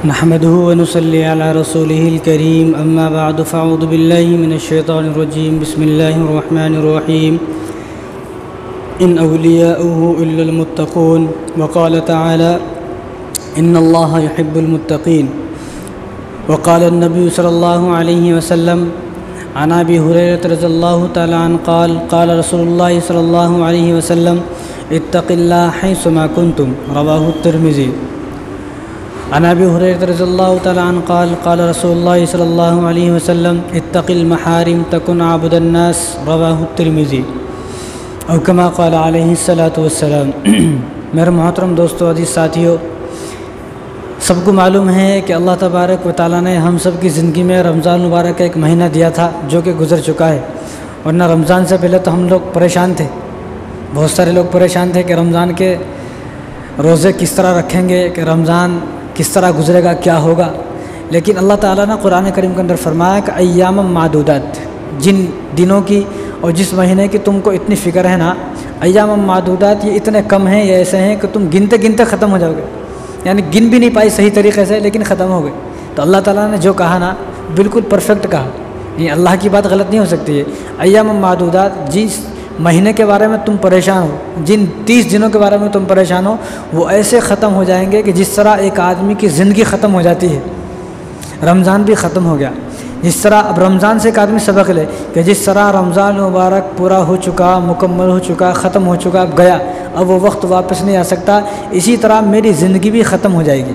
नहमदुहु व नुसल्ली अला रसूलिहिल करीम अम्मा बअद फ़अऊज़ु बिल्लाहि मिनश्शैतानिर रजीम बिस्मिल्लाहिर रहमानिर रहीम इन औलियाउहु इल्लल मुत्तक़ून व क़ाल तआला इन्नल्लाहा युहिब्बुल मुत्तक़ीन व क़ाल अन्नबी सल्लल्लाहु अलैहि वसल्लम अन अबी हुरैरह रज़ियल्लाहु तआला अन्हु क़ाल क़ाल रसूलुल्लाहि सल्लल्लाहु अलैहि वसल्लम इत्तक़िल्लाह हैसुमा कुन्तुम रवाहु तिर्मिज़ी। अन अबी हुरैरह रज़ियल्लाहु तआला अन्हु क़ाल क़ाल रसूलुल्लाहि सल्लल्लाहु अलैहि वसल्लम इत्तक़िल महारिम तकुन आबुदन नास रवाहु तिर्मिज़ी औ कमा क़ाल अलैहिस्सलातु वस्सलाम। मेरे मोहतरम दोस्तों, अज़ीज़ साथियों, सबको मालूम है कि अल्लाह तबारक व तआला ने हम सब की ज़िंदगी में रमज़ान मुबारक का एक महीना दिया था जो कि गुज़र चुका है। वरना रमज़ान से पहले तो हम लोग परेशान थे, बहुत सारे लोग परेशान थे कि रमज़ान के रोज़े किस तरह रखेंगे, कि रमज़ान किस तरह गुज़रेगा, क्या होगा। लेकिन अल्लाह ताला ने कुरान करीम के अंदर फरमाया कि अय्याम मादूदात, जिन दिनों की और जिस महीने की तुमको इतनी फ़िक्र है ना, अय्याम मादूदात ये इतने कम हैं, ये ऐसे हैं कि तुम गिनते गिनते ख़त्म हो जाओगे, यानी गिन भी नहीं पाई सही तरीके से, लेकिन ख़त्म हो गए। तो अल्लाह ताला ने जो कहा ना, बिल्कुल परफेक्ट कहा, ये अल्लाह की बात गलत नहीं हो सकती है। अय्याम मादूदात, जिस महीने के बारे में तुम परेशान हो, जिन 30 दिनों के बारे में तुम परेशान हो, वो ऐसे ख़त्म हो जाएंगे कि जिस तरह एक आदमी की ज़िंदगी ख़त्म हो जाती है, रमज़ान भी ख़त्म हो गया। जिस तरह अब रमज़ान से एक आदमी सबक ले कि जिस तरह रमज़ान मुबारक पूरा हो चुका, मुकम्मल हो चुका, ख़त्म हो चुका, गया, अब वो वक्त वापस नहीं आ सकता, इसी तरह मेरी ज़िंदगी भी ख़त्म हो जाएगी।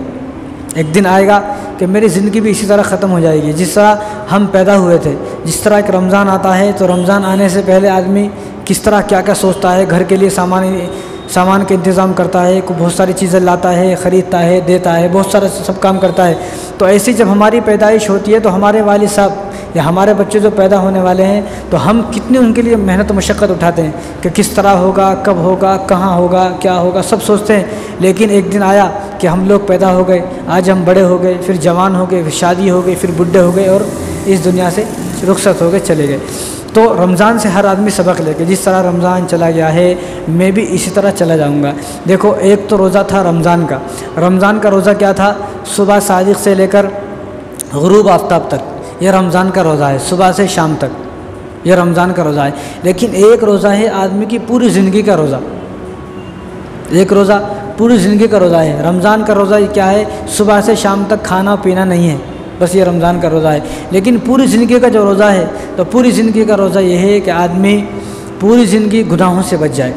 एक दिन आएगा कि मेरी ज़िंदगी भी इसी तरह ख़त्म हो जाएगी। जिस तरह हम पैदा हुए थे, जिस तरह एक रमज़ान आता है तो रमज़ान आने से पहले आदमी किस तरह क्या क्या सोचता है, घर के लिए सामान के इंतज़ाम करता है, बहुत सारी चीज़ें लाता है, ख़रीदता है, देता है, बहुत सारा सब काम करता है। तो ऐसे जब हमारी पैदाइश होती है तो हमारे वालिद साहब या हमारे बच्चे जो पैदा होने वाले हैं, तो हम कितनी उनके लिए मेहनत मशक्क़त उठाते हैं कि किस तरह होगा, कब होगा, कहाँ होगा, क्या होगा, सब सोचते हैं। लेकिन एक दिन आया कि हम लोग पैदा हो गए, आज हम बड़े हो गए, फिर जवान हो गए, फिर शादी हो गई, फिर बुढ़े हो गए और इस दुनिया से रुखसत हो गए, चले गए। तो रमज़ान से हर आदमी सबक ले कि जिस तरह रमज़ान चला गया है, मैं भी इसी तरह चला जाऊंगा। देखो, एक तो रोज़ा था रमज़ान का। रमज़ान का रोज़ा क्या था? सुबह सादिक़ से लेकर ग़ुरूब आफ्ताब तक यह रमज़ान का रोज़ा है, सुबह से शाम तक यह रमज़ान का रोज़ा है। लेकिन एक रोज़ा है आदमी की पूरी ज़िंदगी का रोज़ा, एक रोज़ा पूरी ज़िंदगी का रोज़ा है। रमज़ान का रोज़ा क्या है? सुबह से शाम तक खाना पीना नहीं है, बस ये रमज़ान का रोज़ा है। लेकिन पूरी ज़िंदगी का जो रोज़ा है, तो पूरी ज़िंदगी का रोज़ा ये है कि आदमी पूरी ज़िंदगी गुनाहों से बच जाए,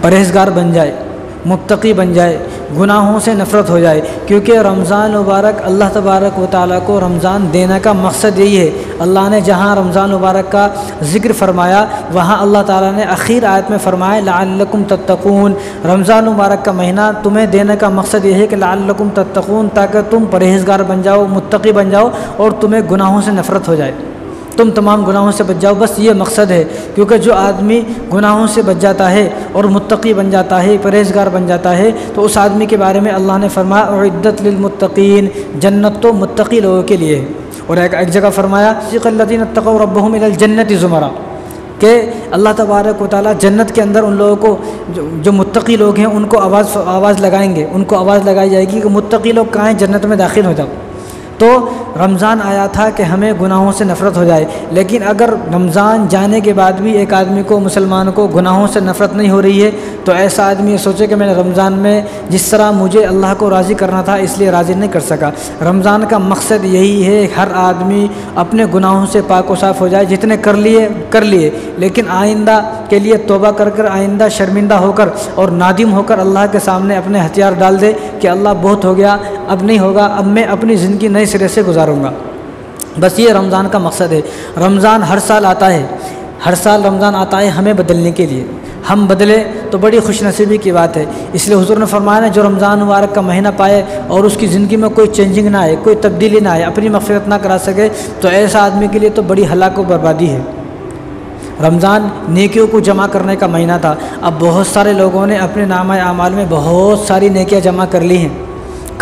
परहेज़गार बन जाए, मुत्तकी बन जाए, गुनाहों से नफ़रत हो जाए। क्योंकि रमज़ान मुबारक अल्लाह तबारक व तआला को रमज़ान देने का मकसद यही है। अल्लाह ने जहाँ रमज़ान मुबारक का ज़िक्र फरमाया, वहाँ अल्लाह ताला ने आखिर आयत में फरमाया लअल्लकुम तत्तकून। रमज़ान मुबारक का महीना तुम्हें देने का मकसद यह है कि लअल्लकुम तत्तकून, ताकि तुम परहेज़गार बन जाओ, मुत्तकी बन जाओ और तुम्हें गुनाहों से नफ़रत हो जाए, तुम तमाम गुनाहों से बच जाओ। बस ये मकसद है। क्योंकि जो आदमी गुनाहों से बच जाता है और मुत्तकी बन जाता है, परहेज़गार बन जाता है, तो उस आदमी के बारे में अल्लाह ने फरमाया उइद्दत लिलमुत्तकीन, जन्नत तो मुत्तकी लोगों के लिए है। और एक जगह फरमाया सिक़ल्लज़ीना तक़व रब्बहुम इलल जन्नति ज़ुमरा, कि अल्लाह तबारक व तआला जन्नत के अंदर उन लोगों को जो मुत्तकी लोग हैं उनको आवाज़ लगाएंगे, उनको आवाज़ लगाई जाएगी कि मुत्तकी लोग कहाँ हैं, जन्नत में दाखिल हो जाओ। तो रमज़ान आया था कि हमें गुनाहों से नफ़रत हो जाए। लेकिन अगर रमज़ान जाने के बाद भी एक आदमी को, मुसलमान को गुनाहों से नफ़रत नहीं हो रही है, तो ऐसा आदमी ये सोचे कि मैंने रमज़ान में जिस तरह मुझे अल्लाह को राज़ी करना था इसलिए राज़ी नहीं कर सका। रमज़ान का मकसद यही है, हर आदमी अपने गुनाहों से पाक व साफ़ हो जाए। जितने कर लिए, लेकिन आइंदा के लिए तौबा कर आइंदा शर्मिंदा होकर और नादिम होकर अल्लाह के सामने अपने हथियार डाल दे कि अल्लाह बहुत हो गया, अब नहीं होगा, अब मैं अपनी ज़िंदगी नए सिरे से गुजारूँगा। बस ये रमज़ान का मकसद है। रमज़ान हर साल आता है, हर साल रमज़ान आता है हमें बदलने के लिए। हम बदले तो बड़ी खुशनसीबी की बात है। इसलिए हुज़ूर ने फरमाया ना, जो रमज़ान मुबारक का महीना पाए और उसकी ज़िंदगी में कोई चेंजिंग ना आए, कोई तब्दीली ना आए, अपनी मग़फ़िरत ना करा सके, तो ऐसा आदमी के लिए तो बड़ी हलाक व बर्बादी है। रमज़ान नेकियों को जमा करने का महीना था। अब बहुत सारे लोगों ने अपने नामा आमाल में बहुत सारी नेकियां जमा कर ली हैं,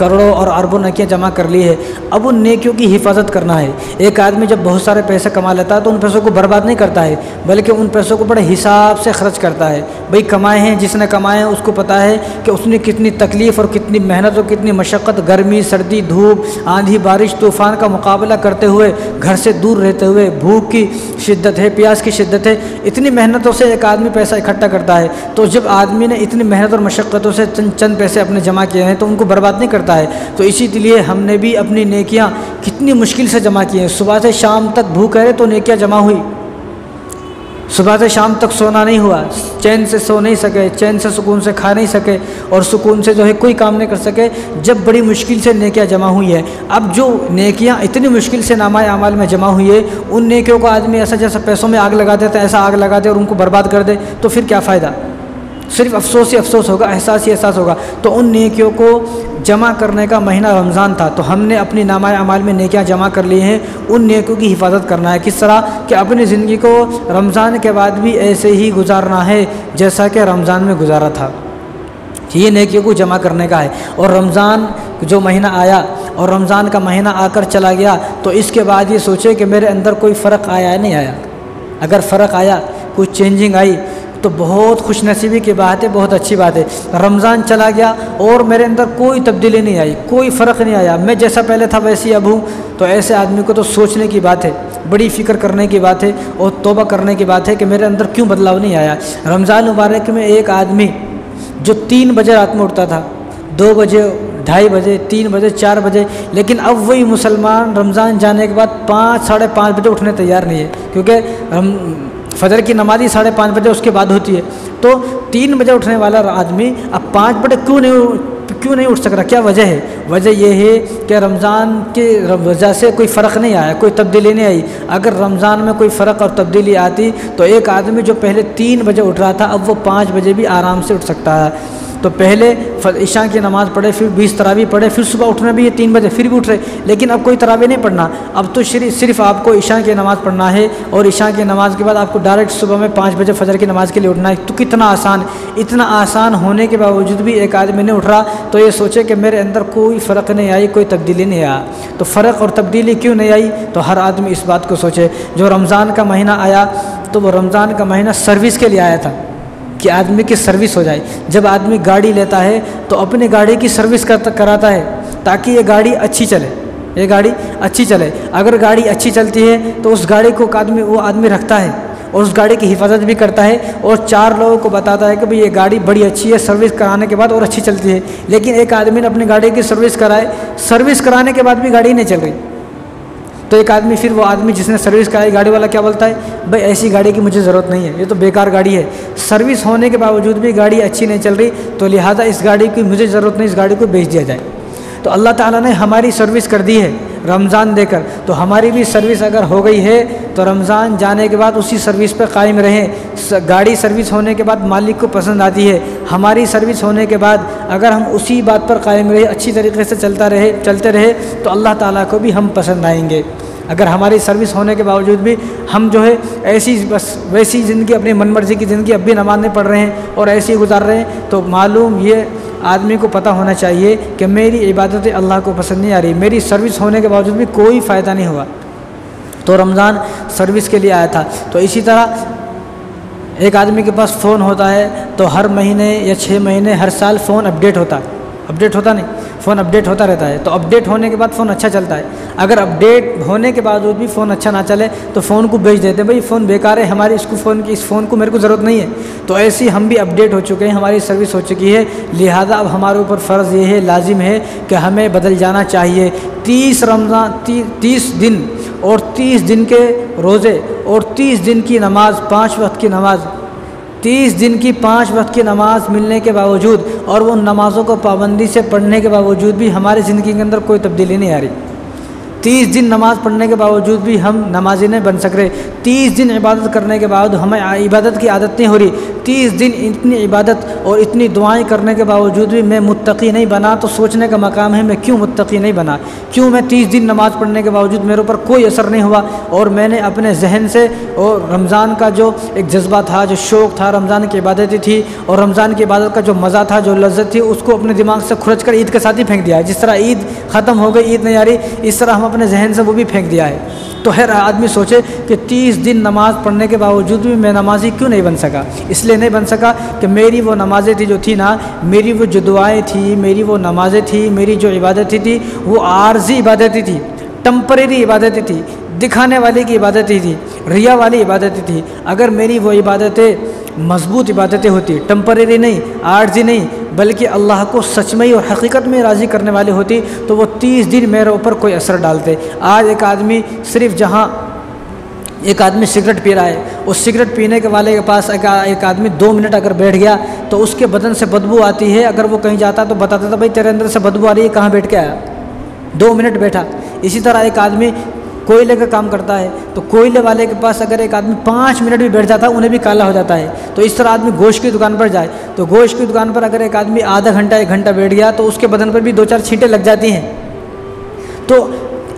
करोड़ों और अरबों नेकियां जमा कर ली है, अब उन नेकियों की हिफाजत करना है। एक आदमी जब बहुत सारे पैसे कमा लेता है तो उन पैसों को बर्बाद नहीं करता है, बल्कि उन पैसों को बड़े हिसाब से खर्च करता है। भाई कमाए हैं, जिसने कमाए हैं उसको पता है कि उसने कितनी तकलीफ़ और कितनी मेहनत और कितनी मशक्क़त, गर्मी सर्दी धूप आंधी बारिश तूफ़ान का मुकाबला करते हुए, घर से दूर रहते हुए, भूख की शिद्दत है, प्यास की शिद्दत है, इतनी मेहनतों से एक आदमी पैसा इकट्ठा करता है। तो जब आदमी ने इतनी मेहनत और मशक्क़तों से चंद पैसे अपने जमा किए हैं तो उनको बर्बाद नहीं करता है। तो इसीलिए हमने भी अपनी नेकियां कितनी मुश्किल से जमा की हैं। सुबह से शाम तक भूख है तो नेकियां जमा हुई, सुबह से शाम तक सोना नहीं हुआ, चैन से सो नहीं सके, चैन से सुकून से खा नहीं सके और सुकून से जो है कोई काम नहीं कर सके, जब बड़ी मुश्किल से नेकियां जमा हुई है। अब जो नेकियां इतनी मुश्किल से नामाए अमाल में जमा हुई है, उन नेकियों को आदमी ऐसा जैसा पैसों में आग लगा देता है, ऐसा आग लगा दे और उनको बर्बाद कर दे, तो फिर क्या फ़ायदा? सिर्फ अफसोस ही अफसोस होगा, एहसास ही एहसास होगा। तो उन नेकियों को जमा करने का महीना रमज़ान था, तो हमने अपनी नामाए अमाल में नेकियां जमा कर ली हैं। उन नेकियों की हिफाजत करना है। किस तरह कि अपनी ज़िंदगी को रमज़ान के बाद भी ऐसे ही गुजारना है जैसा कि रमज़ान में गुजारा था। ये नेकियों को जमा करने का है। और रमज़ान जो महीना आया और रमज़ान का महीना आकर चला गया, तो इसके बाद ये सोचे कि मेरे अंदर कोई फ़र्क आया है नहीं आया। अगर फ़र्क आया, कुछ चेंजिंग आई, तो बहुत खुशनसीबी की बात है, बहुत अच्छी बात है। रमज़ान चला गया और मेरे अंदर कोई तब्दीली नहीं आई, कोई फ़र्क नहीं आया, मैं जैसा पहले था वैसे ही अब हूँ, तो ऐसे आदमी को तो सोचने की बात है, बड़ी फ़िक्र करने की बात है और तौबा करने की बात है कि मेरे अंदर क्यों बदलाव नहीं आया। रमज़ान मुबारक में एक आदमी जो 3 बजे रात में उठता था, 2 बजे, 2:30 बजे, 3 बजे, 4 बजे, लेकिन अब वही मुसलमान रमज़ान जाने के बाद 5, 5:30 बजे उठने तैयार नहीं है, क्योंकि फजर की नमाज़ ही 5:30 बजे उसके बाद होती है। तो 3 बजे उठने वाला आदमी अब 5 बजे क्यों नहीं उठ सक रहा? क्या वजह है? वजह यह है कि रमज़ान के वजह से कोई फ़र्क नहीं आया, कोई तब्दीली नहीं आई। अगर रमज़ान में कोई फ़र्क और तब्दीली आती तो एक आदमी जो पहले 3 बजे उठ रहा था, अब वो 5 बजे भी आराम से उठ सकता है। तो पहले इशा की नमाज़ पढ़े, फिर 20 तरावी पढ़े, फिर सुबह उठना भी ये 3 बजे, फिर भी उठ रहे, लेकिन अब कोई तरावी नहीं पढ़ना। अब तो सिर्फ आपको इशा की नमाज़ पढ़ना है और इशा की नमाज़ के बाद आपको डायरेक्ट सुबह में 5 बजे फजर की नमाज़ के लिए उठना है। तो कितना आसान, इतना आसान होने के बावजूद भी एक आदमी नहीं उठ रहा, तो ये सोचे कि मेरे अंदर कोई फ़र्क नहीं आई, कोई तब्दीली नहीं आया। तो फ़र्क और तब्दीली क्यों नहीं आई? तो हर आदमी इस बात को सोचे। जो रमज़ान का महीना आया तो वो रमज़ान का महीना सर्विस के लिए आया था कि आदमी की सर्विस हो जाए। जब आदमी गाड़ी लेता है तो अपनी गाड़ी की सर्विस कराता है ताकि ये गाड़ी अच्छी चले, ये गाड़ी अच्छी चले। अगर गाड़ी अच्छी चलती है तो उस गाड़ी को वो आदमी रखता है और उस गाड़ी की हिफाजत भी करता है और 4 लोगों को बताता है कि भाई ये गाड़ी बड़ी अच्छी है, सर्विस कराने के बाद और अच्छी चलती है। लेकिन एक आदमी ने अपनी गाड़ी की सर्विस कराए, सर्विस कराने के बाद भी गाड़ी नहीं चल रही, तो एक आदमी, फिर वो आदमी जिसने सर्विस कराई, गाड़ी वाला क्या बोलता है? भाई ऐसी गाड़ी की मुझे ज़रूरत नहीं है, ये तो बेकार गाड़ी है। सर्विस होने के बावजूद भी गाड़ी अच्छी नहीं चल रही, तो लिहाजा इस गाड़ी की मुझे ज़रूरत नहीं, इस गाड़ी को बेच दिया जाए। तो अल्लाह ताला ने हमारी सर्विस कर दी है रमज़ान देकर, तो हमारी भी सर्विस अगर हो गई है तो रमज़ान जाने के बाद उसी सर्विस पर कायम रहें। गाड़ी सर्विस होने के बाद मालिक को पसंद आती है, हमारी सर्विस होने के बाद अगर हम उसी बात पर कायम रहे, अच्छी तरीके से चलते रहे तो अल्लाह ताला को भी हम पसंद आएंगे। अगर हमारी सर्विस होने के बावजूद भी हम जो है ऐसी बस वैसी ज़िंदगी, अपनी मनमर्जी की ज़िंदगी, अब भी नमाज़ नहीं पढ़ रहे हैं और ऐसे ही गुजार रहे हैं, तो मालूम ये आदमी को पता होना चाहिए कि मेरी इबादतें अल्लाह को पसंद नहीं आ रही, मेरी सर्विस होने के बावजूद भी कोई फ़ायदा नहीं हुआ। तो रमज़ान सर्विस के लिए आया था। तो इसी तरह एक आदमी के पास फ़ोन होता है तो हर महीने या 6 महीने, हर साल फ़ोन अपडेट होता नहीं, फ़ोन अपडेट होता रहता है। तो अपडेट होने के बाद फ़ोन अच्छा चलता है। अगर अपडेट होने के बावजूद भी फ़ोन अच्छा ना चले तो फ़ोन को बेच देते हैं, भाई फ़ोन बेकार है, हमारी इस फ़ोन को मेरे को ज़रूरत नहीं है। तो ऐसे ही हम भी अपडेट हो चुके हैं, हमारी सर्विस हो चुकी है, लिहाजा अब हमारे ऊपर फ़र्ज़ ये है, लाजिम है कि हमें बदल जाना चाहिए। 30 दिन और 30 दिन के रोज़े और 30 दिन की नमाज़, 5 वक्त की नमाज़, 30 दिन की 5 वक्त की नमाज़ मिलने के बावजूद और वो नमाज़ों को पाबंदी से पढ़ने के बावजूद भी हमारी ज़िंदगी के अंदर कोई तब्दीली नहीं आ रही। 30 दिन नमाज़ पढ़ने के बावजूद भी हम नमाजी नहीं बन सक रहे। 30 दिन इबादत करने के बाद हमें इबादत की आदत नहीं हो रही। 30 दिन इतनी इबादत और इतनी दुआएं करने के बावजूद भी मैं मुत्तकी नहीं बना, तो सोचने का मकाम है मैं क्यों मुत्तकी नहीं बना। क्यों मैं 30 दिन नमाज़ पढ़ने के बावजूद मेरे ऊपर कोई असर नहीं हुआ, और मैंने अपने जहन से और रमज़ान का जो एक जज्बा था, जो शौक़ था, रमज़ान की इबादत थी और रमज़ान की इबादत का जो मज़ा था, जो लज्जत थी, उसको अपने दिमाग से खुरच कर ईद के साथ ही फेंक दिया है। जिस तरह ईद ख़त्म हो गई, ईद नहीं आ रही, इस तरह हम अपने जहन से वो भी फेंक दिया है। तो हर आदमी सोचे कि 30 दिन नमाज़ पढ़ने के बावजूद भी मैं नमाजी क्यों नहीं बन सका। इसलिए नहीं बन सका कि मेरी वो नमाज़ें थी जो थी ना, मेरी वो जो दुआएं थी, मेरी वो नमाज़ें थी, मेरी जो इबादतें थी वो आर्जी इबादतें थी, टेम्परेरी इबादतें थी, दिखाने वाले की इबादतें थी, रिया वाली इबादतें थी। अगर मेरी वो इबादतें मजबूत इबादतें होती, टेम्परेरी नहीं, आर्जी नहीं, बल्कि अल्लाह को सच में और हकीकत में राज़ी करने वाली होती, तो वो 30 दिन मेरे ऊपर कोई असर डालते। आज एक आदमी सिर्फ जहाँ एक आदमी सिगरेट पी रहा है, उस सिगरेट पीने के वाले के पास एक आदमी 2 मिनट अगर बैठ गया तो उसके बदन से बदबू आती है। अगर वो कहीं जाता तो बताता था भाई तेरे अंदर से बदबू आ रही है, कहाँ बैठ के आया, 2 मिनट बैठा। इसी तरह एक आदमी कोयले का काम करता है, तो कोयले वाले के पास अगर एक आदमी 5 मिनट भी बैठ जाता है उन्हें भी काला हो जाता है। तो इस तरह आदमी गोश्त की दुकान पर जाए, तो गोश्त की दुकान पर अगर एक आदमी आधा घंटा 1 घंटा बैठ गया तो उसके बदन पर भी 2-4 छींटें लग जाती हैं। तो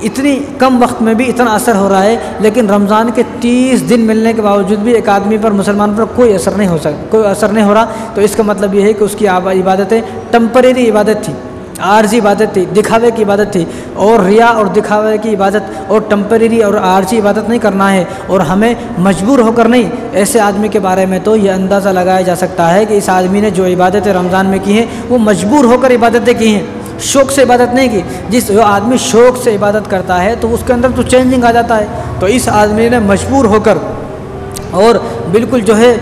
इतनी कम वक्त में भी इतना असर हो रहा है, लेकिन रमज़ान के 30 दिन मिलने के बावजूद भी एक आदमी पर, मुसलमान पर कोई असर नहीं हो सकता, कोई असर नहीं हो रहा। तो इसका मतलब ये है कि उसकी इबादतें टेम्परेरी इबादत थी, आर्जी इबादत थी, दिखावे की इबादत थी। और रिया और दिखावे की इबादत और टेम्परेरी और आर्जी इबादत नहीं करना है, और हमें मजबूर होकर नहीं। ऐसे आदमी के बारे में तो ये अंदाज़ा लगाया जा सकता है कि इस आदमी ने जो इबादतें रमज़ान में की हैं वो मजबूर होकर इबादतें की हैं, शौक़ से इबादत नहीं की। जो आदमी शौक़ से इबादत करता है तो उसके अंदर तो चेंजिंग आ जाता है। तो इस आदमी ने मजबूर होकर और बिल्कुल जो है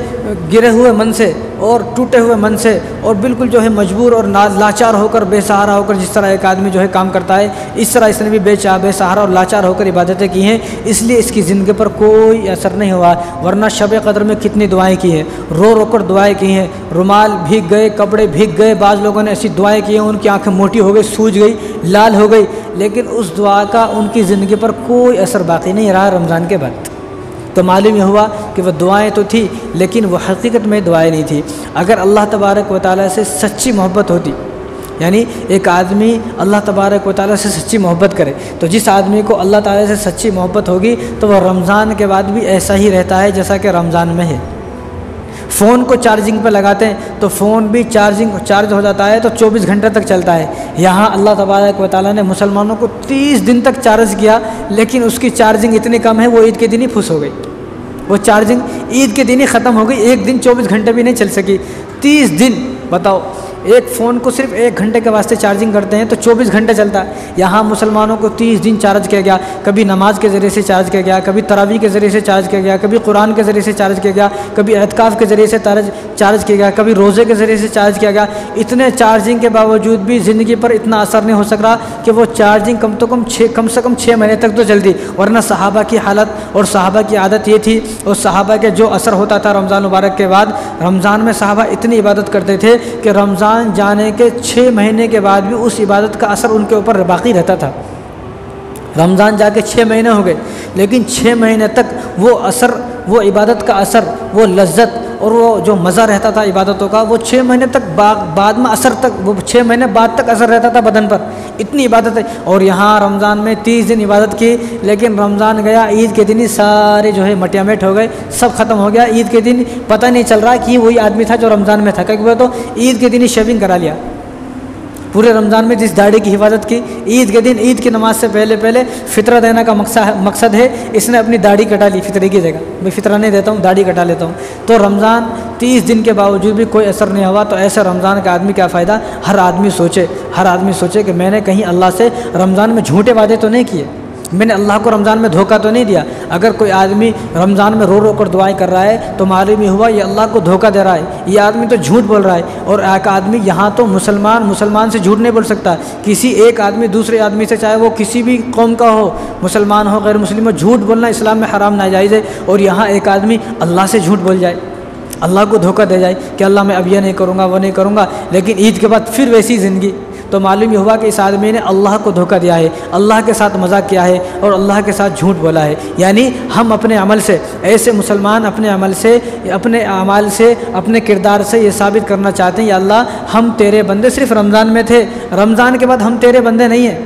गिरे हुए मन से और टूटे हुए मन से और बिल्कुल जो है मजबूर और लाचार होकर, बेसहारा होकर, जिस तरह एक आदमी जो है काम करता है, इस तरह इसने भी बेसहारा और लाचार होकर इबादतें की हैं। इसलिए इसकी ज़िंदगी पर कोई असर नहीं हुआ। वरना शब क़द्र में कितनी दुआएं की हैं, रो रो कर दुआएं की हैं, रुमाल भीग गए, कपड़े भीग गए, बाज़ लोगों ने ऐसी दुआएं की हैं उनकी आँखें मोटी हो गई, सूज गई, लाल हो गई, लेकिन उस दुआ का उनकी ज़िंदगी पर कोई असर बाकी नहीं रहा रमज़ान के बाद। तो मालूम यह हुआ कि वह दुआएं तो थी, लेकिन वह हकीकत में दुआएं नहीं थी। अगर अल्लाह तबारक व तआला से सच्ची मोहब्बत होती, यानी एक आदमी अल्लाह तबारक व तआला से सच्ची मोहब्बत करे, तो जिस आदमी को अल्लाह ताला से सच्ची मोहब्बत होगी तो वह रमज़ान के बाद भी ऐसा ही रहता है जैसा कि रमज़ान में है। फ़ोन को चार्जिंग पर लगाते हैं तो फ़ोन भी चार्ज हो जाता है तो 24 घंटे तक चलता है। यहाँ अल्लाह तबारक व तआला ने मुसलमानों को 30 दिन तक चार्ज किया, लेकिन उसकी चार्जिंग इतनी कम है वो ईद के दिन ही फुस हो गई। वो चार्जिंग ईद के दिन ही ख़त्म हो गई, एक दिन 24 घंटे भी नहीं चल सकी। 30 दिन बताओ, एक फ़ोन को सिर्फ 1 घंटे के वास्ते चार्जिंग करते हैं तो 24 घंटे चलता है। यहाँ मुसलमानों को 30 दिन चार्ज किया गया, कभी नमाज के ज़रिए से चार्ज किया गया, कभी तरावी के ज़रिए से चार्ज किया गया, कभी कुरान के ज़रिए से चार्ज किया गया, कभी एतकाफ़ के ज़रिए से चार्ज किया गया, कभी रोज़े के ज़रिए से चार्ज किया गया। इतने चार्जिंग के बावजूद भी ज़िंदगी पर इतना असर नहीं हो सक रहा कि वो चार्जिंग कम से कम 6 महीने तक तो चलती। वरना सहाबा की हालत और सहाबा की आदत ये थी, और सहाबा के जो असर होता था रमज़ान मुबारक के बाद, रमज़ान में सहाबा इतनी इबादत करते थे कि रमज़ान जाने के 6 महीने के बाद भी उस इबादत का असर उनके ऊपर बाकी रहता था। रमज़ान जाके 6 महीने हो गए, लेकिन 6 महीने तक वो असर, वो इबादत का असर, वो लज्जत और वो जो मज़ा रहता था इबादतों का, वो 6 महीने तक बाद में असर तक, वो 6 महीने बाद तक असर रहता था बदन पर। इतनी इबादत है। और यहाँ रमज़ान में 30 दिन इबादत की, लेकिन रमज़ान गया, ईद के दिन ही सारे जो है मटियामेट हो गए, सब ख़त्म हो गया। ईद के दिन पता नहीं चल रहा कि वही आदमी था जो रमज़ान में था, क्योंकि वो तो ईद के दिन ही शेविंग करा लिया। पूरे रमज़ान में जिस दाढ़ी की हिफाजत की, ईद के दिन, ईद की नमाज से पहले फ़ितरा देने का मकसद है, इसने अपनी दाढ़ी कटा ली फ़ितरे की जगह। मैं फ़ितरा नहीं देता हूँ, दाढ़ी कटा लेता हूँ। तो रमज़ान 30 दिन के बावजूद भी कोई असर नहीं हुआ। तो ऐसे रमज़ान का आदमी क्या फ़ायदा। हर आदमी सोचे कि मैंने कहीं अल्लाह से रमज़ान में झूठे वादे तो नहीं किए, मैंने अल्लाह को रमज़ान में धोखा तो नहीं दिया। अगर कोई आदमी रमज़ान में रो रो कर दुआएं कर रहा है तो मालूम ही हुआ ये अल्लाह को धोखा दे रहा है, ये आदमी तो झूठ बोल रहा है। और एक आदमी, यहाँ तो मुसलमान से झूठ नहीं बोल सकता। किसी एक आदमी दूसरे आदमी से, चाहे वो किसी भी कौम का हो, मुसलमान हो गैर मुस्लिम हो, झूठ बोलना इस्लाम में हराम नाजायज़ है। और यहाँ एक आदमी अल्लाह से झूठ बोल जाए, अल्लाह को धोखा दे जाए कि अल्लाह मैं अब ये नहीं करूँगा वो नहीं करूँगा, लेकिन ईद के बाद फिर वैसी ज़िंदगी, तो मालूम ये हुआ कि इस आदमी ने अल्लाह को धोखा दिया है, अल्लाह के साथ मजाक किया है और अल्लाह के साथ झूठ बोला है। यानी हम अपने अमल से, ऐसे मुसलमान अपने अमल से, अपने अमाल से, अपने किरदार से ये साबित करना चाहते हैं या अल्लाह हम तेरे बंदे सिर्फ रमज़ान में थे, रमज़ान के बाद हम तेरे बंदे नहीं हैं।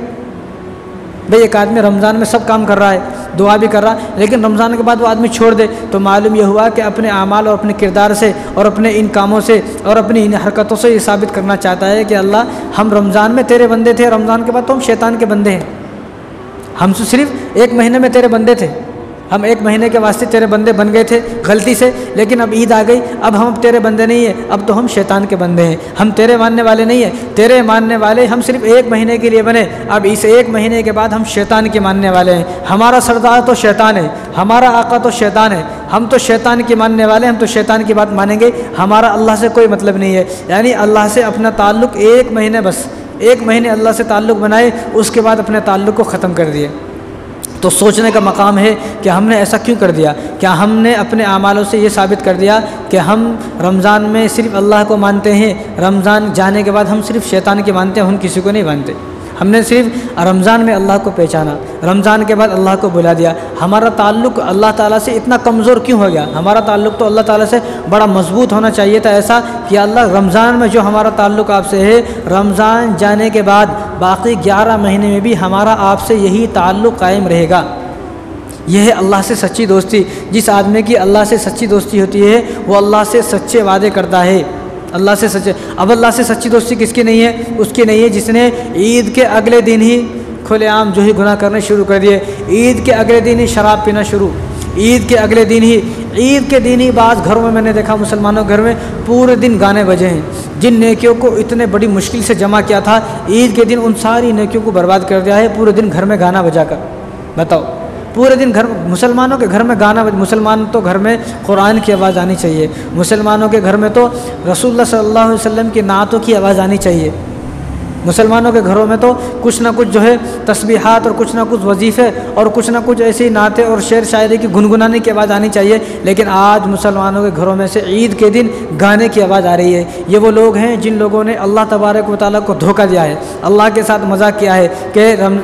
भाई एक आदमी रमज़ान में सब काम कर रहा है, दुआ भी कर रहा है, लेकिन रमज़ान के बाद वो आदमी छोड़ दे, तो मालूम यह हुआ कि अपने आमाल और अपने किरदार से और अपने इन कामों से और अपनी इन हरकतों से ये साबित करना चाहता है कि अल्लाह हम रमज़ान में तेरे बंदे थे, रमज़ान के बाद तो हम शैतान के बंदे हैं। हम तो सिर्फ एक महीने में तेरे बंदे थे, हम एक महीने के वास्ते तेरे बंदे बन गए थे गलती से, लेकिन अब ईद आ गई, अब हम तेरे बंदे नहीं हैं, अब तो हम शैतान के बंदे हैं। हम तेरे मानने वाले नहीं हैं, तेरे मानने वाले हम सिर्फ एक महीने के लिए बने, अब इस एक महीने के बाद हम शैतान के मानने वाले हैं। हमारा सरदार तो शैतान है, हमारा आका तो शैतान है, हम तो शैतान के मानने वाले, हम तो शैतान की बात मानेंगे, हमारा अल्लाह से कोई मतलब नहीं है। यानी अल्लाह से अपना ताल्लुक़ एक महीने, बस एक महीने अल्लाह से ताल्लुक़ बनाए, उसके बाद अपने ताल्लुक़ को ख़त्म कर दिए। तो सोचने का मकाम है कि हमने ऐसा क्यों कर दिया। क्या हमने अपने आमालों से ये साबित कर दिया कि हम रमज़ान में सिर्फ अल्लाह को मानते हैं, रमज़ान जाने के बाद हम सिर्फ शैतान के मानते हैं, हम किसी को नहीं मानते। हमने सिर्फ रमज़ान में अल्लाह को पहचाना, रमज़ान के बाद अल्लाह को बुला दिया। हमारा ताल्लुक़ अल्लाह ताला से इतना कमज़ोर क्यों हो गया। हमारा ताल्लुक़ तो अल्लाह ताला से बड़ा मजबूत होना चाहिए था, ऐसा कि अल्लाह रमज़ान में जो हमारा ताल्लुक़ आपसे है, रमज़ान जाने के बाद बाकी 11 महीने में भी हमारा आपसे यही ताल्लुक़ कायम रहेगा। यह है अल्लाह से सच्ची दोस्ती। जिस आदमी की अल्लाह से सच्ची दोस्ती होती है वो अल्लाह से सच्चे वादे करता है, अल्लाह से सच्चे। अब अल्लाह से सच्ची दोस्ती किसकी नहीं है? उसकी नहीं है जिसने ईद के अगले दिन ही खुलेआम जो ही गुनाह करने शुरू कर दिए, ईद के अगले दिन ही शराब पीना शुरू, ईद के अगले दिन ही, ईद के दिन ही बाज़ घरों में मैंने देखा, मुसलमानों के घर में पूरे दिन गाने बजे हैं। जिन नेकियों को इतने बड़ी मुश्किल से जमा किया था, ईद के दिन उन सारी नेकियों को बर्बाद कर दिया है, पूरे दिन घर में गाना बजा कर। बताओ, पूरे दिन घर, मुसलमानों के घर में गाना, मुसलमान तो घर में कुरान की आवाज़ आनी चाहिए, मुसलमानों के घर में तो रसूलुल्लाह सल्लल्लाहु अलैहि वसल्लम की नातों की आवाज़ आनी चाहिए। मुसलमानों के घरों में तो कुछ ना कुछ जो है तस्बीहात और कुछ ना कुछ वजीफ़े और कुछ ना कुछ ऐसी नाते और शेर शायरी की गुनगुनाने की आवाज़ आनी चाहिए। लेकिन आज मुसलमानों के घरों में से ईद के दिन गाने की आवाज़ आ रही है। ये वो लोग हैं जिन लोगों ने अल्लाह तबारक व तआला को धोखा दिया है, अल्लाह के साथ मजाक किया है कि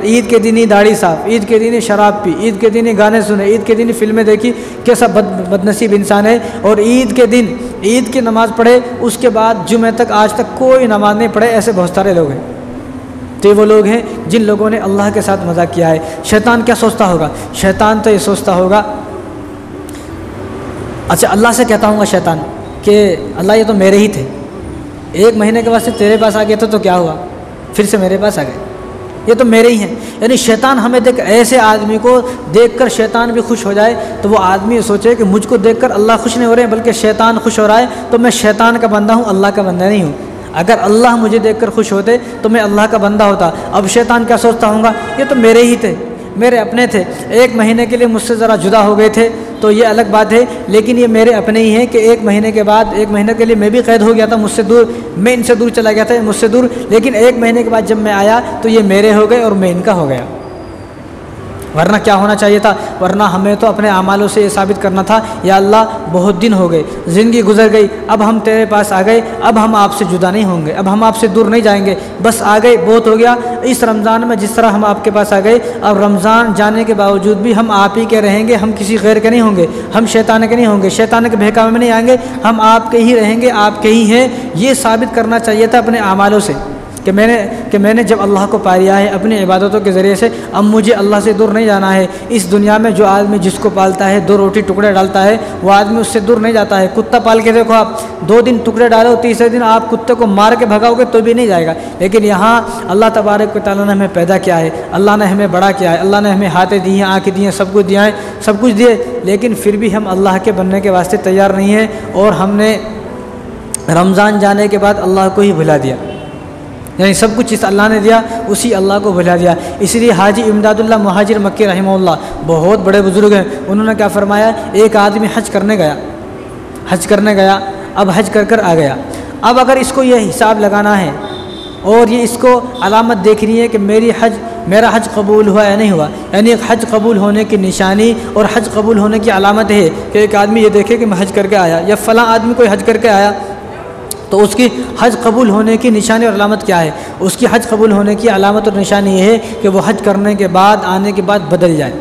ईद के दिन ही दाढ़ी साफ, ईद के दिन ही शराब पी, ईद के दिन ही गाने सुने, ईद के दिन ही फिल्में देखी। कैसा बदनसीब इंसान है। और ईद के दिन ईद की नमाज़ पढ़े, उसके बाद जुमे तक आज तक कोई नमाज़ नहीं पढ़े, ऐसे बहुत सारे लोग हैं। तो ये वो लोग हैं जिन लोगों ने अल्लाह के साथ मजाक किया है। शैतान क्या सोचता होगा? शैतान तो ये सोचता होगा, अच्छा अल्लाह से कहता हूँ शैतान कि अल्लाह ये तो मेरे ही थे, एक महीने के बाद से तेरे पास आ गए थे तो क्या हुआ, फिर से मेरे पास आ गए, ये तो मेरे ही हैं। यानी शैतान हमें देख, ऐसे आदमी को देखकर शैतान भी खुश हो जाए तो वो आदमी ये सोचे कि मुझको देखकर अल्लाह खुश नहीं हो रहे हैं बल्कि शैतान खुश हो रहा है, तो मैं शैतान का बंदा हूँ, अल्लाह का बंदा नहीं हूँ। अगर अल्लाह मुझे देखकर खुश होते तो मैं अल्लाह का बंदा होता। अब शैतान क्या सोचता होगा, ये तो मेरे ही थे, मेरे अपने थे, एक महीने के लिए मुझसे ज़रा जुदा हो गए थे तो ये अलग बात है, लेकिन ये मेरे अपने ही हैं कि एक महीने के बाद, एक महीने के लिए मैं भी कैद हो गया था मुझसे दूर, मैं इनसे दूर चला गया था मुझसे दूर, लेकिन एक महीने के बाद जब मैं आया तो ये मेरे हो गए और मैं इनका हो गया। वरना क्या होना चाहिए था? वरना हमें तो अपने आमालों से ये साबित करना था, या अल्लाह बहुत दिन हो गए, ज़िंदगी गुजर गई, अब हम तेरे पास आ गए, अब हम आपसे जुदा नहीं होंगे, अब हम आपसे दूर नहीं जाएंगे, बस आ गए, बहुत हो गया। इस रमज़ान में जिस तरह हम आपके पास आ गए, अब रमज़ान जाने के बावजूद भी हम आप ही के रहेंगे, हम किसी गैर के नहीं होंगे, हम शैतान के नहीं होंगे, शैतान के बहकावे में नहीं आएंगे, हम आपके ही रहेंगे, आपके ही हैं। ये साबित करना चाहिए था अपने आमालों से कि मैंने जब अल्लाह को पा लिया है अपनी इबादतों के ज़रिए से, अब मुझे अल्लाह से दूर नहीं जाना है। इस दुनिया में जो आदमी जिसको पालता है, 2 रोटी टुकड़े डालता है, वो आदमी उससे दूर नहीं जाता है। कुत्ता पाल के देखो आप, 2 दिन टुकड़े डालो, तीसरे दिन आप कुत्ते को मार के भगाओगे तो भी नहीं जाएगा। लेकिन यहाँ अल्लाह तबारक व तआला ने हमें पैदा किया है, अल्लाह ने हमें बड़ा किया है, अल्लाह ने हमें हाथें दी हैं, आँखें दी हैं, सब कुछ दिया है, सब कुछ दिए, लेकिन फिर भी हम अल्लाह के बनने के वास्ते तैयार नहीं हैं। और हमने रमज़ान जाने के बाद अल्लाह को ही भुला दिया, यानी सब कुछ इस अल्लाह ने दिया उसी अल्लाह को भुला दिया। इसलिए हाजी इमदादुल्लाह मुहाजिर मक्की रहमहुल्लाह बहुत बड़े बुज़ुर्ग हैं, उन्होंने क्या फरमाया, एक आदमी हज करने गया, अब हज कर आ गया, अब अगर इसको ये हिसाब लगाना है और ये इसको अलामत देखनी है कि मेरी हज मेरा हज कबूल हुआ या नहीं हुआ। यानी एक हज कबूल होने की निशानी और हज कबूल होने की अलामत है कि एक आदमी ये देखे कि मैं हज करके आया, या फ़लाँ आदमी कोई हज करके आया, तो उसकी हज कबूल होने की निशानी और अलामत क्या है? उसकी हज कबूल होने की अलामत और निशानी ये है कि वो हज करने के बाद, आने के बाद बदल जाए,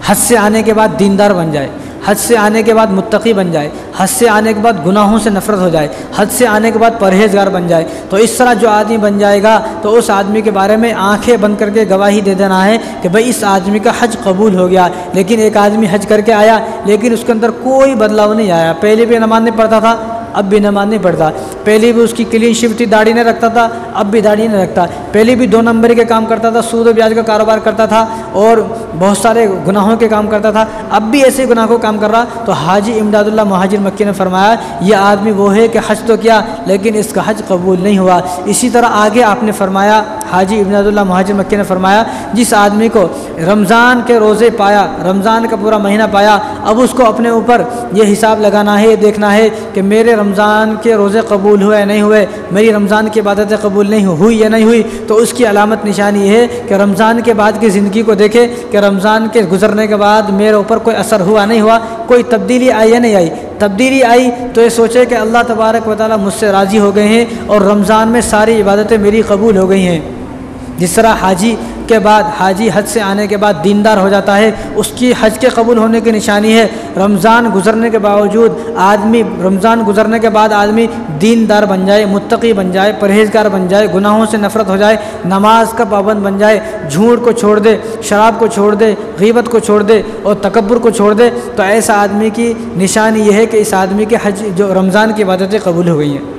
हज से आने के बाद दीनदार बन जाए, हज से आने के बाद मुत्तकी बन जाए, हज से आने के बाद गुनाहों से नफ़रत हो जाए, हज से आने के बाद परहेज़गार बन जाए। तो इस तरह जो आदमी बन जाएगा तो उस आदमी के बारे में आंखें बंद करके गवाही दे देना है कि भाई इस आदमी का हज कबूल हो गया। लेकिन एक आदमी हज करके आया लेकिन उसके अंदर कोई बदलाव नहीं आया, पहले भी नमाज़ नहीं पढ़ता था, अब भी नमाज़ नहीं पढ़ता, पहले भी उसकी क्लीन शिव थी, दाढ़ी नहीं रखता था, अब भी दाढ़ी नहीं रखता, पहले भी 2 नंबरी के काम करता था, सूद ब्याज का कारोबार करता था और बहुत सारे गुनाहों के काम करता था, अब भी ऐसे गुनाह को काम कर रहा। तो हाजी इमदादुल्लाह मुहाजिर मक्की ने फरमाया ये आदमी वो है कि हज तो किया लेकिन इसका हज कबूल नहीं हुआ। इसी तरह आगे आपने फरमाया, हाजी इमदादुल्लाह मुहाजिर मक्की ने फरमाया जिस आदमी को रमज़ान के रोज़े पाया, रमज़ान का पूरा महीना पाया, अब उसको अपने ऊपर ये हिसाब लगाना है, ये देखना है कि मेरे रमज़ान के रोज़े कबूल हुए या नहीं हुए, मेरी रमज़ान की इबादतें कबूल नहीं हुई या नहीं हुई। तो उसकी अलामत निशानी है कि रमज़ान के बाद की ज़िंदगी को देखे कि रमज़ान के गुज़रने के बाद मेरे ऊपर कोई असर हुआ नहीं हुआ, कोई तब्दीली आई या नहीं आई। तब्दीली आई तो ये सोचे कि अल्लाह तबारक व तआला मुझसे राज़ी हो गए हैं और रमज़ान में सारी इबादतें मेरी कबूल हो गई हैं। जिस तरह हाजी के बाद, हाजी हज से आने के बाद दीनदार हो जाता है, उसकी हज के कबूल होने की निशानी है रमज़ान गुज़रने के बावजूद आदमी, रमज़ान गुज़रने के बाद आदमी दीनदार बन जाए, मुत्तकी बन जाए, परहेज़गार बन जाए, गुनाहों से नफ़रत हो जाए, नमाज का पाबंद बन जाए, झूठ को छोड़ दे, शराब को छोड़ दे, गीबत को छोड़ दे और तकब्बुर को छोड़ दे। तो ऐसा आदमी की निशानी यह है कि इस आदमी के हज जो रमज़ान की इबादतें कबूल हो गई हैं।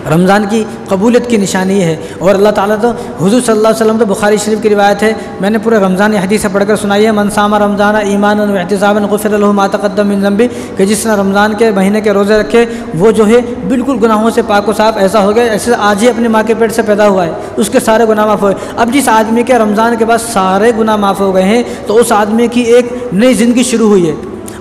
रमज़ान की कबूलियत की निशानी है। और अल्लाह ताला तो हुज़ूर सल्लल्लाहु अलैहि वसल्लम तो बुखारी शरीफ की रिवायत है, मैंने पूरे रमज़ान हदीस से पढ़कर सुनाई है, मन सामा रमज़ान ईमानन व इहतिसाबन गुफ़िर लहु मा तक़द्दम मिन ज़ंबी, कि जिसने रमज़ान के महीने के रोज़े रखे वो जो है बिल्कुल गुनाहों से पाक व साफ़ ऐसा हो गया ऐसे आज ही अपनी माँ के पेट से पैदा हुआ है, उसके सारे गुनाह माफ़ हुए। अब जिस आदमी के रमज़ान के बाद सारे गुनाह माफ़ हो गए हैं तो उस आदमी की एक नई ज़िंदगी शुरू हुई है,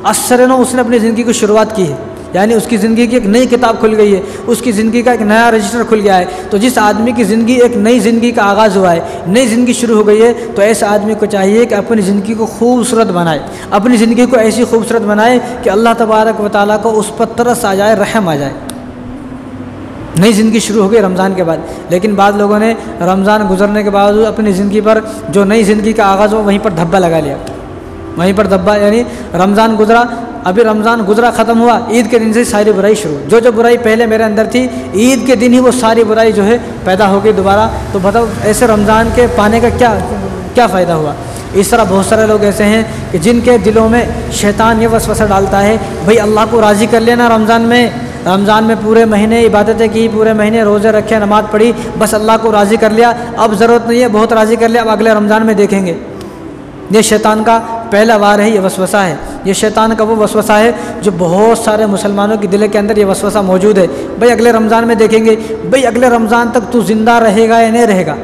असरनो उसने अपनी ज़िंदगी की शुरुआत की है, यानी उसकी ज़िंदगी की एक नई किताब खुल गई है, उसकी ज़िंदगी का एक नया रजिस्टर खुल गया है। तो जिस आदमी की ज़िंदगी, एक नई ज़िंदगी का आगाज़ हुआ है, नई ज़िंदगी शुरू हो गई है, तो ऐसे आदमी को चाहिए कि अपनी ज़िंदगी को खूबसूरत बनाए, अपनी ज़िंदगी को ऐसी खूबसूरत बनाए कि अल्लाह तबारक व तआला को उस पर तरस आ जाए, रहम आ जाए। नई ज़िंदगी शुरू हो गई रमज़ान के बाद, लेकिन बाद लोगों ने रमज़ान गुजरने के बावजूद अपनी ज़िंदगी पर जो नई ज़िंदगी का आगाज़ हुआ वहीं पर धब्बा लगा लिया, वहीं पर धब्बा, यानी रमज़ान गुजरा, अभी रमज़ान गुजरा ख़त्म हुआ, ईद के दिन से सारी बुराई शुरू, जो बुराई पहले मेरे अंदर थी ईद के दिन ही वो सारी बुराई जो है पैदा हो गई दोबारा। तो बताओ ऐसे रमज़ान के पाने का क्या फ़ायदा हुआ। इस तरह बहुत सारे लोग ऐसे हैं कि जिनके दिलों में शैतान ये वसवसा डालता है, भाई अल्लाह को राज़ी कर लेना रमज़ान में पूरे महीने इबादतें की, पूरे महीने रोज़े रखे, नमाज़ पढ़ी, बस अल्लाह को राज़ी कर लिया, अब ज़रूरत नहीं है, बहुत राज़ी कर लिया, अब अगले रमज़ान में देखेंगे। ये शैतान का पहला वार है, ये वसवसा है, ये शैतान का वो वसवसा है जो बहुत सारे मुसलमानों के दिल के अंदर ये वसवसा मौजूद है। भाई अगले रमज़ान में देखेंगे, भाई अगले रमज़ान तक तू ज़िंदा रहेगा या नहीं रहेगा।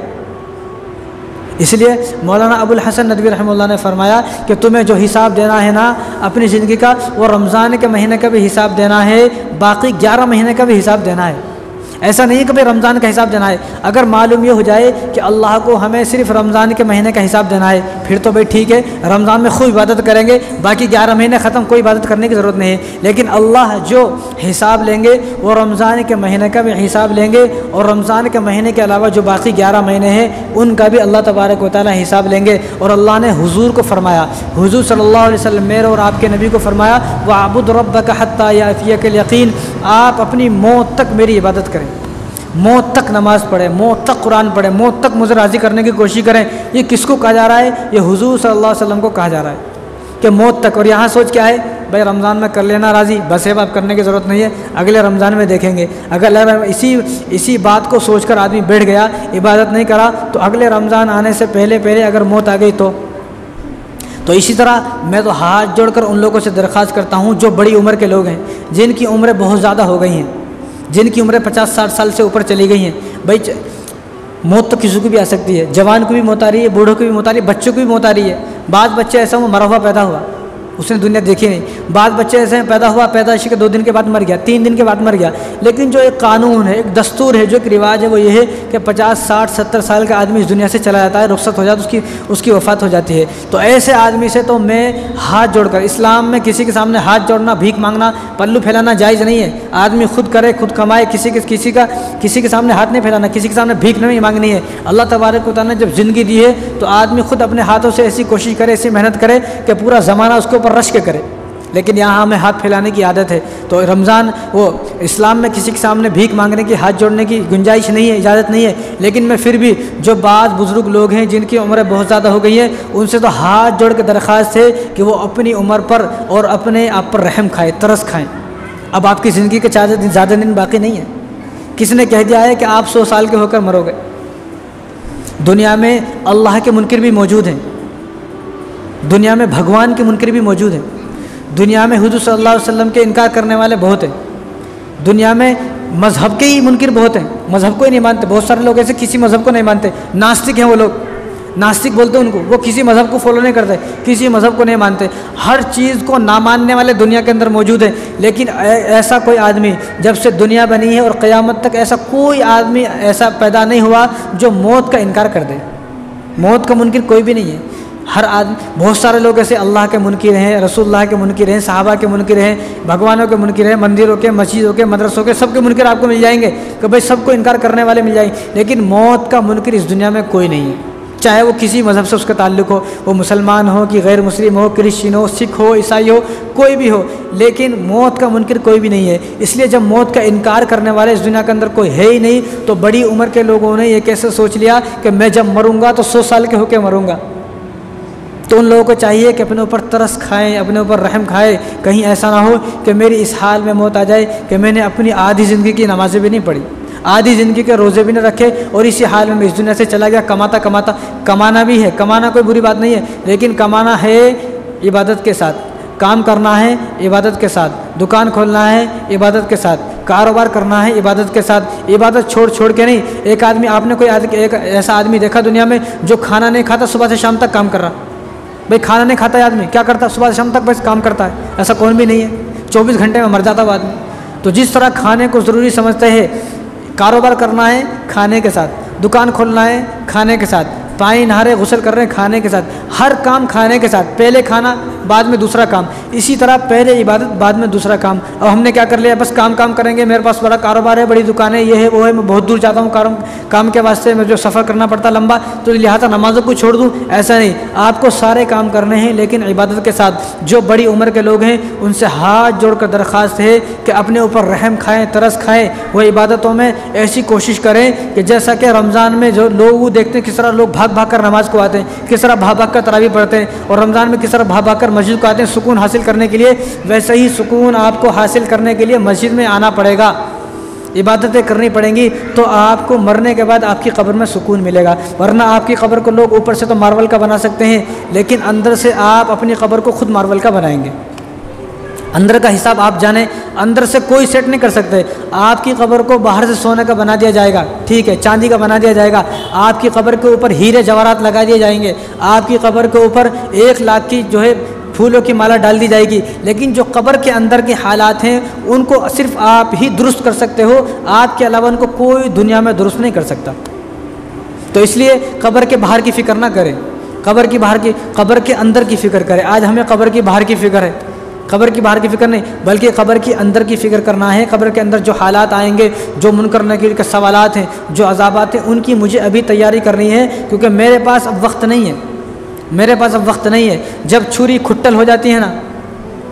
इसलिए मौलाना अबुल हसन नदवी रहमतुल्लाह ने फरमाया कि तुम्हें जो हिसाब देना है ना अपनी ज़िंदगी का, वो रमज़ान के महीने का भी हिसाब देना है, बाकी 11 महीने का भी हिसाब देना है। ऐसा नहीं कि भाई रमज़ान का हिसाब देना है। अगर मालूम ये हो जाए कि अल्लाह को हमें सिर्फ रमज़ान के महीने का हिसाब देना है, फिर तो भाई ठीक है, रमज़ान में खूब इबादत करेंगे, बाकी 11 महीने ख़त्म, कोई इबादत करने की ज़रूरत नहीं है। लेकिन अल्लाह जो हिसाब लेंगे वो रमज़ान के महीने का भी हिसाब लेंगे, और रमज़ान के महीने के अलावा जो बाकी 11 महीने हैं उनका भी अल्लाह तबारक व तआला हिसाब लेंगे। और अल्लाह ने हुजूर को फरमाया, हुजूर सल्लल्लाहु अलैहि वसल्लम मेरे और आपके नबी को फरमाया, वअबुद रब्बक हत्ता यातियकल यकीन, आप अपनी मौत तक मेरी इबादत करें, मौत तक नमाज़ पढ़ें, मौत तक कुरान पढ़ें, मौत तक मुझे राज़ी करने की कोशिश करें। ये किसको कहा जा रहा है? ये हुजूर सल्लल्लाहु अलैहि वसल्लम को कहा जा रहा है कि मौत तक। और यहाँ सोच क्या है, भाई रमज़ान में कर लेना राज़ी, बस अब करने की ज़रूरत नहीं है, अगले रमज़ान में देखेंगे। अगर इसी बात को सोचकर आदमी बैठ गया, इबादत नहीं करा, तो अगले रमज़ान आने से पहले अगर मौत आ गई तो इसी तरह मैं तो हाथ जोड़कर उन लोगों से दरख्वास्त करता हूँ जो बड़ी उम्र के लोग हैं, जिनकी उम्रें बहुत ज़्यादा हो गई हैं, जिनकी उम्रें 50-60 साल से ऊपर चली गई हैं। भाई मौत तो किसी को भी आ सकती है, जवान को भी मौत आ रही है, बूढ़ों को भी मौत आ रही है, बच्चों को भी मौत आ रही है। बाद बच्चे ऐसा वो मरा हुआ पैदा हुआ, उसने दुनिया देखी नहीं। बाद बच्चे ऐसे हैं, पैदा हुआ, पैदाइशी के 2 दिन के बाद मर गया, 3 दिन के बाद मर गया। लेकिन जो एक कानून है, एक दस्तूर है, जो एक रिवाज है, वो ये है कि 50, 60, 70 साल का आदमी इस दुनिया से चला जाता है, रुखसत हो जाता है, उसकी वफ़ात हो जाती है। तो ऐसे आदमी से तो मैं हाथ जोड़कर, इस्लाम में किसी के सामने हाथ जोड़ना, भीख मांगना, पल्लू फैलाना जायज़ नहीं है। आदमी खुद करे, खुद कमाए, किसी के सामने हाथ नहीं फैलाना, किसी के सामने भीख नहीं मांगनी है। अल्लाह तबारक व तआला ने जब ज़िंदगी दी है तो आदमी खुद अपने हाथों से ऐसी कोशिश करे, ऐसी मेहनत करे कि पूरा ज़माना उसके ऊपर रश के करे। लेकिन यहाँ हमें हाथ फैलाने की आदत है। तो रमज़ान, वो इस्लाम में किसी के सामने भीख मांगने की, हाथ जोड़ने की गुंजाइश नहीं है, इजाज़त नहीं है। लेकिन मैं फिर भी जो बाज़ बुज़ुर्ग लोग हैं जिनकी उम्रें बहुत ज़्यादा हो गई हैं, उनसे तो हाथ जोड़ के दरख्वास्त है कि वो अपनी उम्र पर और अपने आप पर रहम खाएँ, तरस खाएँ। अब आपकी ज़िंदगी के ज़्यादा दिन बाकी नहीं है। किसने कह दिया है कि आप 100 साल के होकर मरोगे? दुनिया में अल्लाह के मुनकिर भी मौजूद हैं, दुनिया में भगवान के मुनकिर भी मौजूद हैं, दुनिया में हुज़ूर सल्लल्लाहु अलैहि वसल्लम के इनकार करने वाले बहुत हैं, दुनिया में मज़हब के ही मुनकिर बहुत हैं, मज़हब को ही नहीं मानते। बहुत सारे लोग ऐसे किसी मज़हब को नहीं मानते, नास्तिक हैं वो लोग, नास्तिक बोलते हैं उनको। वो किसी मज़हब को फॉलो नहीं करते, किसी मज़हब को नहीं मानते, हर चीज़ को ना मानने वाले दुनिया के अंदर मौजूद हैं। लेकिन ऐसा कोई आदमी, जब से दुनिया बनी है और क़यामत तक ऐसा कोई आदमी ऐसा पैदा नहीं हुआ जो मौत का इनकार कर दे। मौत का मुनकिर कोई भी नहीं है। हर आदमी, बहुत सारे लोग ऐसे अल्लाह के मुनकिर हैं, रसूलुल्लाह के मुनकिर हैं, सहाबा के मुनकिर हैं, भगवानों के मुनकिर हैं, मंदिरों के, मस्जिदों के, मदरसों के, सबके मुनकिर आपको मिल जाएंगे कि भाई सबको इनकार करने वाले मिल जाएंगे। लेकिन मौत का मुनकिर इस दुनिया में कोई नहीं है, चाहे वो किसी मज़हब से उसका ताल्लुक़ हो, वो मुसलमान हो कि गैर मुस्लिम हो, क्रिश्चियन हो, सिख हो, ईसाई हो, कोई भी हो। लेकिन मौत का मुनकिर कोई भी नहीं है। इसलिए जब मौत का इनकार करने वाले इस दुनिया के अंदर कोई है ही नहीं, तो बड़ी उम्र के लोगों ने ये कैसे सोच लिया कि मैं जब मरूंगा तो 100 साल के होकर मरूंगा। तो उन लोगों को चाहिए कि अपने ऊपर तरस खाएं, अपने ऊपर रहम खाएं। कहीं ऐसा ना हो कि मेरी इस हाल में मौत आ जाए कि मैंने अपनी आधी ज़िंदगी की नमाज़ें भी नहीं पढ़ी, आधी ज़िंदगी के रोज़े भी नहीं रखे, और इसी हाल में मैं इस दुनिया से चला गया कमाता कमाता। कमाना भी है, कमाना कोई बुरी बात नहीं है, लेकिन कमाना है इबादत के साथ, काम करना है इबादत के साथ, दुकान खोलना है इबादत के साथ, कारोबार करना है इबादत के साथ। इबादत छोड़ के नहीं। एक आदमी, आपने कोई एक ऐसा आदमी देखा दुनिया में जो खाना नहीं खाता, सुबह से शाम तक काम कर रहा? भाई खाना नहीं खाता है आदमी, क्या करता? सुबह से शाम तक बस काम करता है। ऐसा कौन भी नहीं है, 24 घंटे में मर जाता वो आदमी। तो जिस तरह खाने को ज़रूरी समझते हैं, कारोबार करना है खाने के साथ, दुकान खोलना है खाने के साथ, पानी नहा रहे, गुस्ल कर रहे हैं खाने के साथ, हर काम खाने के साथ। पहले खाना, बाद में दूसरा काम। इसी तरह पहले इबादत, बाद में दूसरा काम। अब हमने क्या कर लिया, बस काम करेंगे, मेरे पास बड़ा कारोबार है, बड़ी दुकान है, ये है वो है, मैं बहुत दूर जाता हूँ काम के वास्ते, मैं जो सफ़र करना पड़ता लंबा, तो लिहाजा नमाज़ों को छोड़ दूँ। ऐसा नहीं, आपको सारे काम करने हैं लेकिन इबादत के साथ। जो बड़ी उम्र के लोग हैं उनसे हाथ जोड़कर दरख्वास्त है कि अपने ऊपर रहम खाएँ, तरस खाएँ। वह इबादतों में ऐसी कोशिश करें कि जैसा कि रमज़ान में जो लोग देखते हैं किस तरह लोग भाग कर नमाज को आते हैं, किस तरह भाग कर तरावी पढ़ते हैं, और रमज़ान में किस तरह भाग कर मस्जिद को आते हैं सुकून हासिल करने के लिए, वैसे ही सुकून आपको हासिल करने के लिए मस्जिद में आना पड़ेगा, इबादतें करनी पड़ेंगी। तो आपको मरने के बाद आपकी कब्र में सुकून मिलेगा। वरना आपकी कब्र को लोग ऊपर से तो मार्बल का बना सकते हैं, लेकिन अंदर से आप अपनी कब्र को खुद मार्बल का बनाएंगे। अंदर का हिसाब आप जाने, अंदर से कोई सेट नहीं कर सकते। आपकी कब्र को बाहर से सोने का बना दिया जाएगा, ठीक है, चांदी का बना दिया जाएगा। आपकी कब्र के ऊपर हीरे जवाहरात लगा दिए जाएंगे। आपकी कब्र के ऊपर 1 लाख की जो है फूलों की माला डाल दी जाएगी। लेकिन जो कब्र के अंदर के हालात हैं उनको सिर्फ आप ही दुरुस्त कर सकते हो, आपके अलावा उनको कोई दुनिया में दुरुस्त नहीं कर सकता। तो इसलिए कब्र के बाहर की फ़िक्र ना करें, कब्र के अंदर की फ़िक्र करें। आज हमें कब्र की बाहर की फ़िक्र है, कब्र की बाहर की फ़िक्र नहीं, बल्कि कब्र की अंदर की फ़िक्र करना है। कब्र के अंदर जो हालात आएंगे, जो मुनकर नकीर के सवालात हैं, जो अज़ाबात हैं, उनकी मुझे अभी तैयारी करनी है, क्योंकि मेरे पास अब वक्त नहीं है, मेरे पास अब वक्त नहीं है। जब छुरी खुट्टल हो जाती है ना,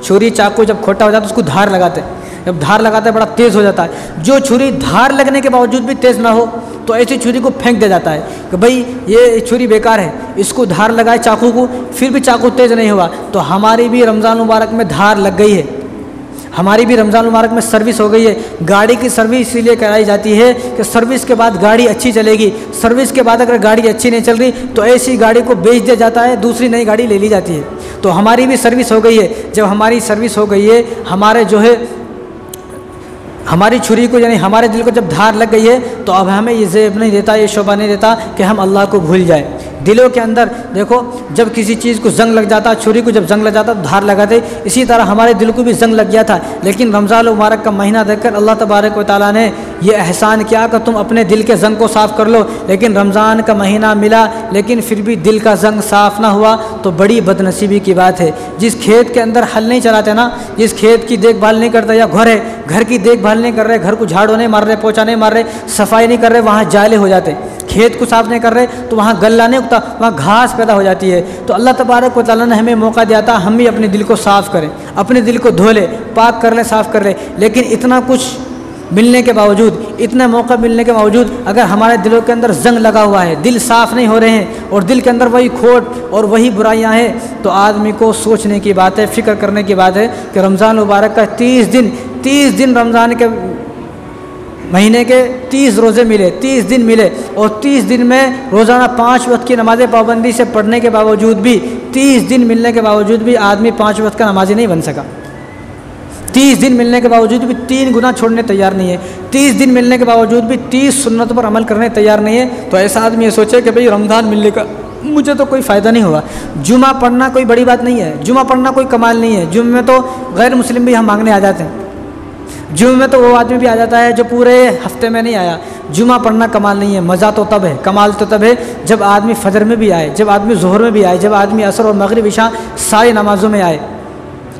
छुरी चाकू जब खोटा हो जाता है तो उसको धार लगाते हैं, जब धार लगाते हैं बड़ा तेज़ हो जाता है। जो छुरी धार लगने के बावजूद भी तेज़ ना हो तो ऐसी छुरी को फेंक दिया जाता है कि भाई ये छुरी बेकार है, इसको धार लगाए चाकू को, फिर भी चाकू तेज़ नहीं हुआ। तो हमारी भी रमज़ान मुबारक में धार लग गई है, हमारी भी रमज़ान मुबारक में सर्विस हो गई है। गाड़ी की सर्विस इसीलिए कराई जाती है कि सर्विस के बाद गाड़ी अच्छी चलेगी। सर्विस के बाद अगर गाड़ी अच्छी नहीं चल रही तो ऐसी गाड़ी को बेच दिया जाता है, दूसरी नई गाड़ी ले ली जाती है। तो हमारी भी सर्विस हो गई है। जब हमारी सर्विस हो गई है, हमारे जो है हमारी छुरी को, यानी हमारे दिल को जब धार लग गई है, तो अब हमें ये ज़ेब नहीं देता, ये शोभा नहीं देता कि हम अल्लाह को भूल जाए। दिलों के अंदर देखो, जब किसी चीज़ को जंग लग जाता, छुरी को जब जंग लग जाता तो धार लगाते, इसी तरह हमारे दिल को भी जंग लग गया था। लेकिन रमज़ान मुबारक का महीना देखकर अल्लाह तबारक व तआला ने ये एहसान किया कि तुम अपने दिल के जंग को साफ़ कर लो। लेकिन रमज़ान का महीना मिला, लेकिन फिर भी दिल का जंग साफ़ ना हुआ तो बड़ी बदनसीबी की बात है। जिस खेत के अंदर हल नहीं चलाते ना, जिस खेत की देखभाल नहीं करते, या घर की देखभाल नहीं कर रहे, घर को झाड़ू नहीं मार रहे, पोछा नहीं मार रहे, सफाई नहीं कर रहे, वहाँ जाले हो जाते। खेत को साफ़ नहीं कर रहे तो वहाँ गल्ला नहीं उगता, वहाँ घास पैदा हो जाती है। तो अल्लाह तबारक व तआला ने हमें मौका दिया था, हम भी अपने दिल को साफ़ करें, अपने दिल को धो लें, पाक कर लें, साफ़ कर लें। लेकिन इतना कुछ मिलने के बावजूद, इतने मौका मिलने के बावजूद अगर हमारे दिलों के अंदर जंग लगा हुआ है, दिल साफ़ नहीं हो रहे हैं और दिल के अंदर वही खोट और वही बुराइयां हैं, तो आदमी को सोचने की बात है, फ़िक्र करने की बात है कि रमज़ान मुबारक का 30 दिन रमज़ान के महीने के 30 रोज़े मिले, 30 दिन मिले, और 30 दिन में रोज़ाना 5 वक्त की नमाज़ें पाबंदी से पढ़ने के बावजूद भी, 30 दिन मिलने के बावजूद भी आदमी 5 वक्त का नमाज़ी नहीं बन सका। 30 दिन मिलने के बावजूद भी 3 गुनाह छोड़ने तैयार नहीं है, 30 दिन मिलने के बावजूद भी 30 सुन्नतों पर अमल करने तैयार नहीं है। तो ऐसा आदमी ये सोचे कि भाई रमज़ान मिलने का मुझे तो कोई फ़ायदा नहीं हुआ। जुमा पढ़ना कोई बड़ी बात नहीं है, जुमा पढ़ना कोई कमाल नहीं है। जुमे में तो गैर मुस्लिम भी हम मांगने आ जाते हैं, जुमे में तो वो आदमी भी आ जाता है जो पूरे हफ्ते में नहीं आया। जुमा पढ़ना कमाल नहीं है, मज़ा तो तब है, कमाल तो तब है जब आदमी फजर में भी आए, जब आदमी ज़ोहर में भी आए, जब आदमी असर और मगरिब इशा सारी नमाज़ों में आए।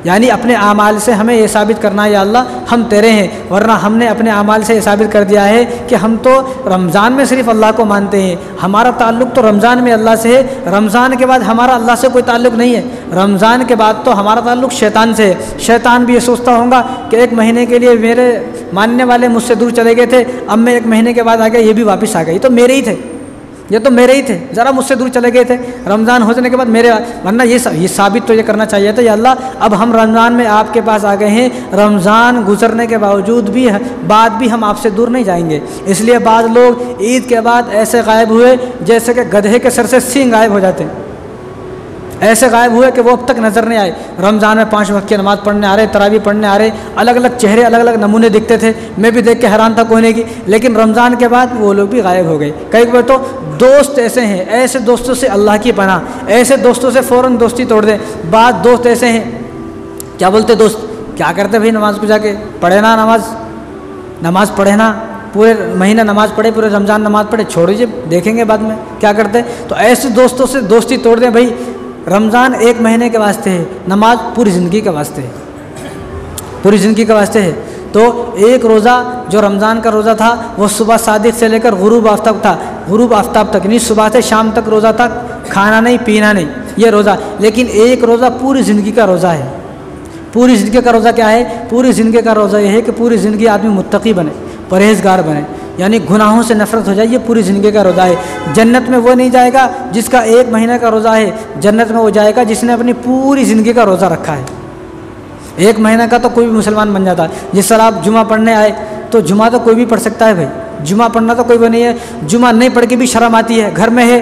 यानी अपने आमाल से हमें ये साबित करना है, या अल्लाह हम तेरे हैं, वरना हमने अपने आमाल से ये साबित कर दिया है कि हम तो रमज़ान में सिर्फ़ अल्लाह को मानते हैं, हमारा ताल्लुक़ तो रमज़ान में अल्लाह से है, रमज़ान के बाद हमारा अल्लाह से कोई ताल्लुक़ नहीं है। रमज़ान के बाद तो हमारा ताल्लुक़ शैतान से है। शैतान भी ये सोचता होगा कि एक महीने के लिए मेरे मानने वाले मुझसे दूर चले गए थे, अब मैं एक महीने के बाद आ गया, ये भी वापस आ गए, ये तो मेरे ही थे, ये तो मेरे ही थे, ज़रा मुझसे दूर चले गए थे, रमज़ान हो जाने के बाद मेरे, वरना ये साबित तो ये करना चाहिए था, या अल्लाह अब हम रमज़ान में आपके पास आ गए हैं, रमज़ान गुजरने के बावजूद भी बाद भी हम आपसे दूर नहीं जाएंगे। इसलिए बाद लोग ईद के बाद ऐसे गायब हुए जैसे कि गधे के सर से सींग गायब हो जाते हैं, ऐसे गायब हुए कि वो अब तक नज़र नहीं आए। रमज़ान में 5 वक्त की नमाज़ पढ़ने आ रहे, तरावी पढ़ने आ रहे, अलग अलग चेहरे, अलग अलग नमूने दिखते थे, मैं भी देख के हैरान था कोने की। लेकिन रमज़ान के बाद वो लोग भी गायब हो गए। कई बार तो दोस्त ऐसे हैं, ऐसे दोस्तों से अल्लाह की पनाह, ऐसे दोस्तों से फ़ौरन दोस्ती तोड़ दें। बाद दोस्त ऐसे हैं, क्या बोलते दोस्त, क्या करते भाई, नमाज को जाके पढ़े ना, नमाज पढ़े ना, पूरे महीना नमाज़ पढ़े, पूरे रमज़ान नमाज़ पढ़े, छोड़ दीजिए, देखेंगे बाद में क्या करते। तो ऐसे दोस्तों से दोस्ती तोड़ दें। भाई रमज़ान 1 महीने के वास्ते है, नमाज पूरी ज़िंदगी के वास्ते है, पूरी ज़िंदगी के वास्ते है। तो एक रोज़ा जो रमज़ान का रोज़ा था वो सुबह सादिक से लेकर गुरूब आफ्ताब था, गुरूब आफ्ताब तक, नहीं सुबह से शाम तक रोज़ा था, खाना नहीं पीना नहीं, ये रोज़ा। लेकिन एक रोज़ा पूरी ज़िंदगी का रोज़ा है। पूरी ज़िंदगी का रोज़ा क्या है? पूरी ज़िंदगी का रोज़ा ये है कि पूरी ज़िंदगी आदमी मुत्तकी बने, परहेज़गार बने, यानी गुनाहों से नफ़रत हो जाए। ये पूरी ज़िंदगी का रोज़ा है। जन्नत में वो नहीं जाएगा जिसका 1 महीने का रोज़ा है, जन्नत में वो जाएगा जिसने अपनी पूरी ज़िंदगी का रोज़ा रखा है। 1 महीने का तो कोई भी मुसलमान बन जाता है। जिस तरह आप जुमा पढ़ने आए तो जुमा तो कोई भी पढ़ सकता है भाई, जुमा पढ़ना तो कोई वो नहीं है। जुमा नहीं पढ़ के भी शर्म आती है, घर में है,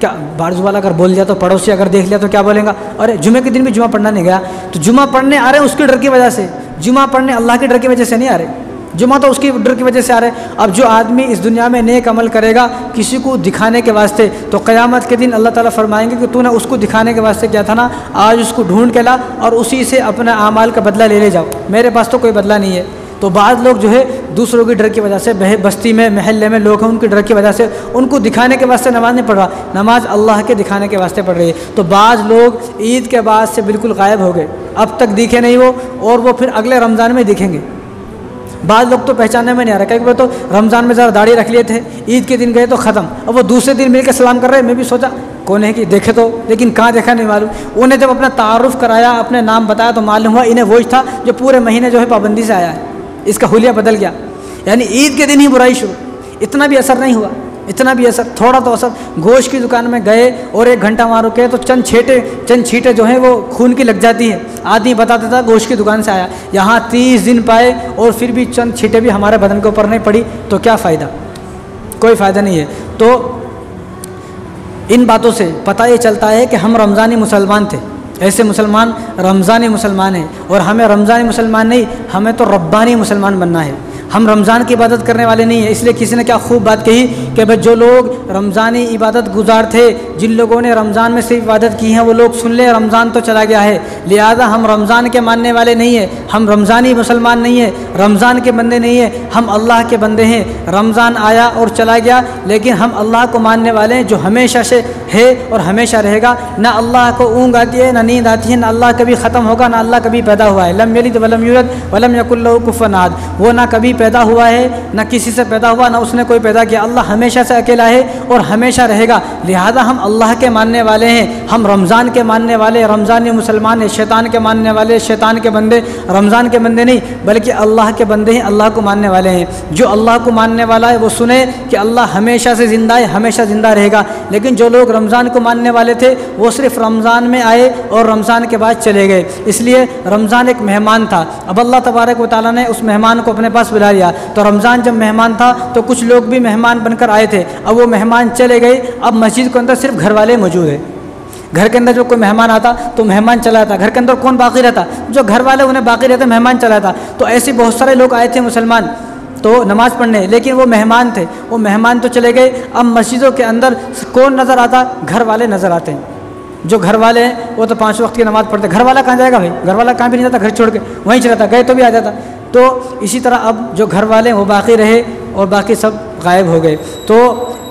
क्या बाजू वाला अगर बोल दिया तो, पड़ोसी अगर देख लिया तो क्या बोलेगा, अरे जुमे के दिन भी जुमा पढ़ना नहीं गया। तो जुमा पढ़ने आ रहे हैं उसके डर की वजह से, जुमा पढ़ने अल्लाह के डर की वजह से नहीं आ रहे, जुमा तो उसकी डर की वजह से आ रहे। अब जो आदमी इस दुनिया में नेक अमल करेगा किसी को दिखाने के वास्ते, तो क़यामत के दिन अल्लाह ताला फरमाएंगे कि तूने उसको दिखाने के वास्ते किया था ना, आज उसको ढूंढ के ला और उसी से अपना आमाल का बदला ले जाओ, मेरे पास तो कोई बदला नहीं है। तो बाद लोग जो है दूसरों के डर की वजह से, बस्ती में महल्ले में लोग हैं उनके डर की वजह से उनको दिखाने के वास्ते नमाज़ नहीं पढ़ रहा, नमाज अल्लाह के दिखाने के वास्ते पढ़ रही है। तो बाद लोग ईद के बाद से बिल्कुल गायब हो गए, अब तक दिखे नहीं वो, और वो फिर अगले रमज़ान में दिखेंगे। बाद लोग तो पहचानने में नहीं आ रहा, कई बार तो रमज़ान में ज़रा दाढ़ी रख लिए थे, ईद के दिन गए तो ख़त्म, अब वो दूसरे दिन मिलकर सलाम कर रहे हैं। मैं भी सोचा कौन है कि देखे तो, लेकिन कहाँ देखा नहीं मालूम। उन्हें जब अपना तारुफ़ कराया, अपने नाम बताया तो मालूम हुआ इन्हें वही था जो पूरे महीने जो है पाबंदी से आया है, इसका हुलिया बदल गया। यानी ईद के दिन ही बुराई शुरू, इतना भी असर नहीं हुआ, इतना भी असर, थोड़ा तो असर। गोश्त की दुकान में गए और 1 घंटा वहाँ रुके तो चंद छींटे जो हैं वो खून की लग जाती है। आदमी बताता था गोश्त की दुकान से आया, यहाँ 30 दिन पाए और फिर भी चंद छींटे भी हमारे बदन के ऊपर नहीं पड़ी, तो क्या फ़ायदा, कोई फ़ायदा नहीं है। तो इन बातों से पता ये चलता है कि हम रमज़ानी मुसलमान थे, ऐसे मुसलमान रमज़ानी मुसलमान हैं, और हमें रमज़ानी मुसलमान नहीं, हमें तो रब्बानी मुसलमान बनना है। हम रमज़ान की इबादत करने वाले नहीं हैं। इसलिए किसी ने क्या खूब बात कही कि भाई जो लोग रमज़ानी इबादत गुजार थे, जिन लोगों ने रमज़ान में सिर्फ इबादत की है, वो लोग सुन ले रमज़ान तो चला गया है, लिहाजा हम रमज़ान के मानने वाले नहीं है, हम रमज़ानी मुसलमान नहीं है, रमज़ान के बंदे नहीं है, हम अल्लाह के बंदे हैं। रमज़ान आया और चला गया, लेकिन हम अल्लाह को मानने वाले हैं जो हमेशा से है और हमेशा रहेगा। ना अल्लाह को ऊँग आती है, ना नींद आती है, ना अल्लाह कभी ख़त्म होगा, ना अल्लाह कभी पैदा हुआ है। लम यलिद वलम यूलद वलम यकुल लहू कुफुवन अहद। वो ना कभी पैदा हुआ है, ना किसी से पैदा हुआ, ना उसने कोई पैदा किया। अल्लाह हमेशा से अकेला है और हमेशा रहेगा। लिहाजा हम अल्लाह के मानने वाले हैं, हम रमज़ान के मानने वाले, रमज़ानी मुसलमान हैं। शैतान के मानने वाले, शैतान के बंदे, रमज़ान के बंदे नहीं बल्कि अल्लाह के बंदे हैं, अल्लाह को मानने वाले हैं। जो अल्लाह को मानने वाला है वो सुने कि अल्लाह हमेशा से ज़िंदा है, हमेशा ज़िंदा रहेगा। लेकिन जो लोग रमज़ान को मानने वाले थे वो सिर्फ रमज़ान में आए और रमज़ान के बाद चले गए। इसलिए रमज़ान एक मेहमान था, अब अल्लाह तबारक व तआला ने उस मेहमान को अपने पास बुला लिया। तो रमज़ान जब मेहमान था तो कुछ लोग भी मेहमान बनकर आए थे, अब वो मेहमान चले गए। अब मस्जिद के अंदर सिर्फ घर वाले मौजूद है। घर के अंदर जो कोई मेहमान आता तो मेहमान चला जाता, घर के अंदर कौन बाकी रहता? जो घर वाले उन्हें बाकी रहते, मेहमान चला जाता। तो ऐसे बहुत सारे लोग आए थे मुसलमान तो नमाज़ पढ़ने, लेकिन वो मेहमान थे, वो मेहमान तो चले गए। अब मस्जिदों के अंदर कौन नज़र आता? घर वाले नज़र आते हैं। जो घर वाले हैं वो तो 5 वक्त की नमाज़ पढ़ते। घर वाला कहाँ जाएगा भाई? घर वाला कहाँ भी नहीं जाता, घर छोड़ के वहीं चला जाता, गए तो भी आ जाता। तो इसी तरह अब जो घर वाले हैं वो बाकी रहे और बाकी सब गायब हो गए। तो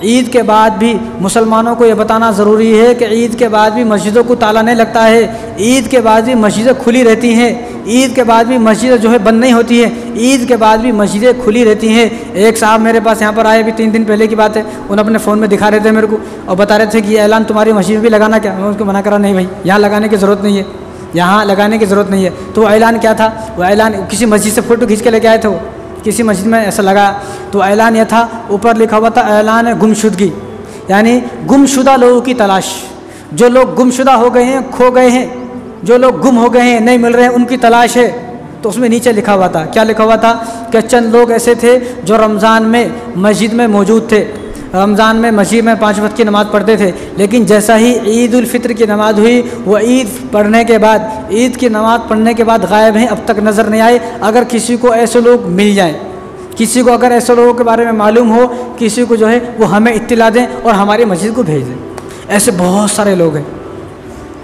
ईद के बाद भी मुसलमानों को ये बताना ज़रूरी है कि ईद के बाद भी मस्जिदों को ताला नहीं लगता है, ईद के बाद भी मस्जिदें खुली रहती हैं, ईद के बाद भी मस्जिदें जो है बंद नहीं होती हैं, ईद के बाद भी मस्जिदें खुली रहती हैं। एक साहब मेरे पास यहाँ पर आए, अभी 3 दिन पहले की बात है, उन्होंने अपने फ़ोन में दिखा रहे थे मेरे को और बता रहे थे कि ये ऐलान तुम्हारी मस्जिद में भी लगाना क्या? मैं उनको मना करा, नहीं भाई यहाँ लगाने की ज़रूरत नहीं है, यहाँ लगाने की ज़रूरत नहीं है। तो वो ऐलान क्या था? वो ऐलान किसी मस्जिद से फ़ोटो खींच के लेके आए थे, वो किसी मस्जिद में ऐसा लगा। तो ऐलान यह था, ऊपर लिखा हुआ था ऐलान गुमशुदगी, यानी गुमशुदा लोगों की तलाश। जो लोग गुमशुदा हो गए हैं, खो गए हैं, जो लोग गुम हो गए हैं, नहीं मिल रहे हैं, उनकी तलाश है। तो उसमें नीचे लिखा हुआ था, क्या लिखा हुआ था कि चंद लोग ऐसे थे जो रमज़ान में मस्जिद में मौजूद थे, रमज़ान में मस्जिद में 5 वक्त की नमाज़ पढ़ते थे, लेकिन जैसा ही ईद उल फित्र की नमाज़ हुई वो ईद पढ़ने के बाद, ईद की नमाज़ पढ़ने के बाद गायब हैं, अब तक नज़र नहीं आए। अगर किसी को ऐसे लोग मिल जाएं, किसी को अगर ऐसे लोगों के बारे में मालूम हो, किसी को जो है वो हमें इत्तिला दें और हमारी मस्जिद को भेज दें। ऐसे बहुत सारे लोग हैं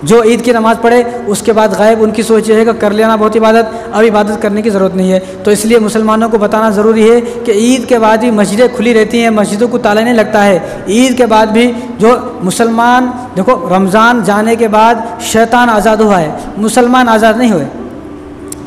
जो ईद की नमाज़ पढ़े उसके बाद गायब, उनकी सोच ये है कि कर लेना बहुत इबादत, अब इबादत करने की ज़रूरत नहीं है। तो इसलिए मुसलमानों को बताना ज़रूरी है कि ईद के बाद भी मस्जिदें खुली रहती हैं, मस्जिदों को ताला नहीं लगता है। ईद के बाद भी जो मुसलमान, देखो रमज़ान जाने के बाद शैतान आज़ाद हुआ है, मुसलमान आज़ाद नहीं हुए।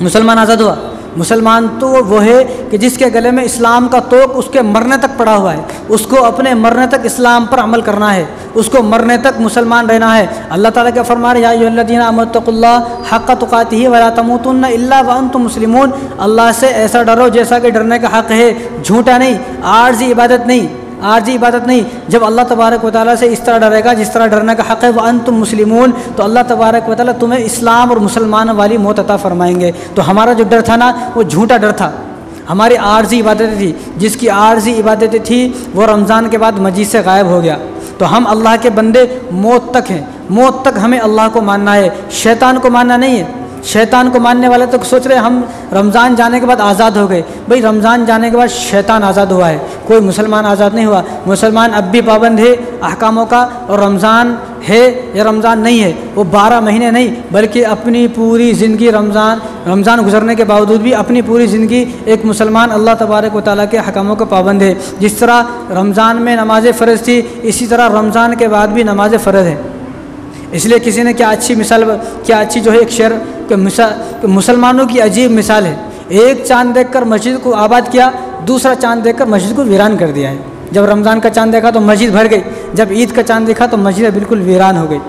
मुसलमान आज़ाद हुआ, मुसलमान तो वो है कि जिसके गले में इस्लाम का तोक उसके मरने तक पड़ा हुआ है, उसको अपने मरने तक इस्लाम पर अमल करना है, उसको मरने तक मुसलमान रहना है। अल्लाह ताला के फरमा रहे, या अय्युहल्लज़ीना आमनुत्तक़ुल्लाह हक़्क़ तुक़ातिही वला तमूतुन्ना इल्ला व अंतुम मुस्लिमून। अल्लाह से ऐसा डरो जैसा कि डरने का हक़ है, झूठा नहीं, आर्ज़ी इबादत नहीं, आर्जी इबादत नहीं। जब अल्लाह तबारक व तआला से इस तरह डरेगा जिस तरह डरने का हक़ है, व अंतुम मुस्लिमून, तो अल्लाह तबारक व तआला तुम्हें इस्लाम और मुसलमान वाली मौत अता फरमाएंगे। तो हमारा जो डर था ना वो झूठा डर था, हमारी आर्जी इबादतें थी, जिसकी आर्जी इबादतें थी वो रमज़ान के बाद मस्जिद से गायब हो गया। तो हम अल्लाह के बंदे मौत तक हैं, मौत तक हमें अल्लाह को मानना है, शैतान को मानना नहीं है। शैतान को मानने वाले तो सोच रहे हम रमज़ान जाने के बाद आज़ाद हो गए। भाई रमज़ान जाने के बाद शैतान आज़ाद हुआ है, कोई मुसलमान आज़ाद नहीं हुआ। मुसलमान अब भी पाबंद है अहकामों का, और रमज़ान है या रमज़ान नहीं है वो 12 महीने नहीं बल्कि अपनी पूरी ज़िंदगी रमज़ान गुजरने के बावजूद भी अपनी पूरी ज़िंदगी एक मुसलमान अल्लाह तबारक व तआला के अहकामों का पाबंद है। जिस तरह रमज़ान में नमाज़ फ़र्ज़ थी, इसी तरह रमज़ान के बाद भी नमाज फ़र्ज़ है। इसलिए किसी ने क्या अच्छी मिसाल, क्या अच्छी जो है एक शेर कि मुसलमानों की अजीब मिसाल है, एक चाँद देखकर मस्जिद को आबाद किया, दूसरा चाँद देखकर मस्जिद को वीरान कर दिया है। जब रमज़ान का चाँद देखा तो मस्जिद भर गई, जब ईद का चाँद देखा तो मस्जिद बिल्कुल वीरान हो गई।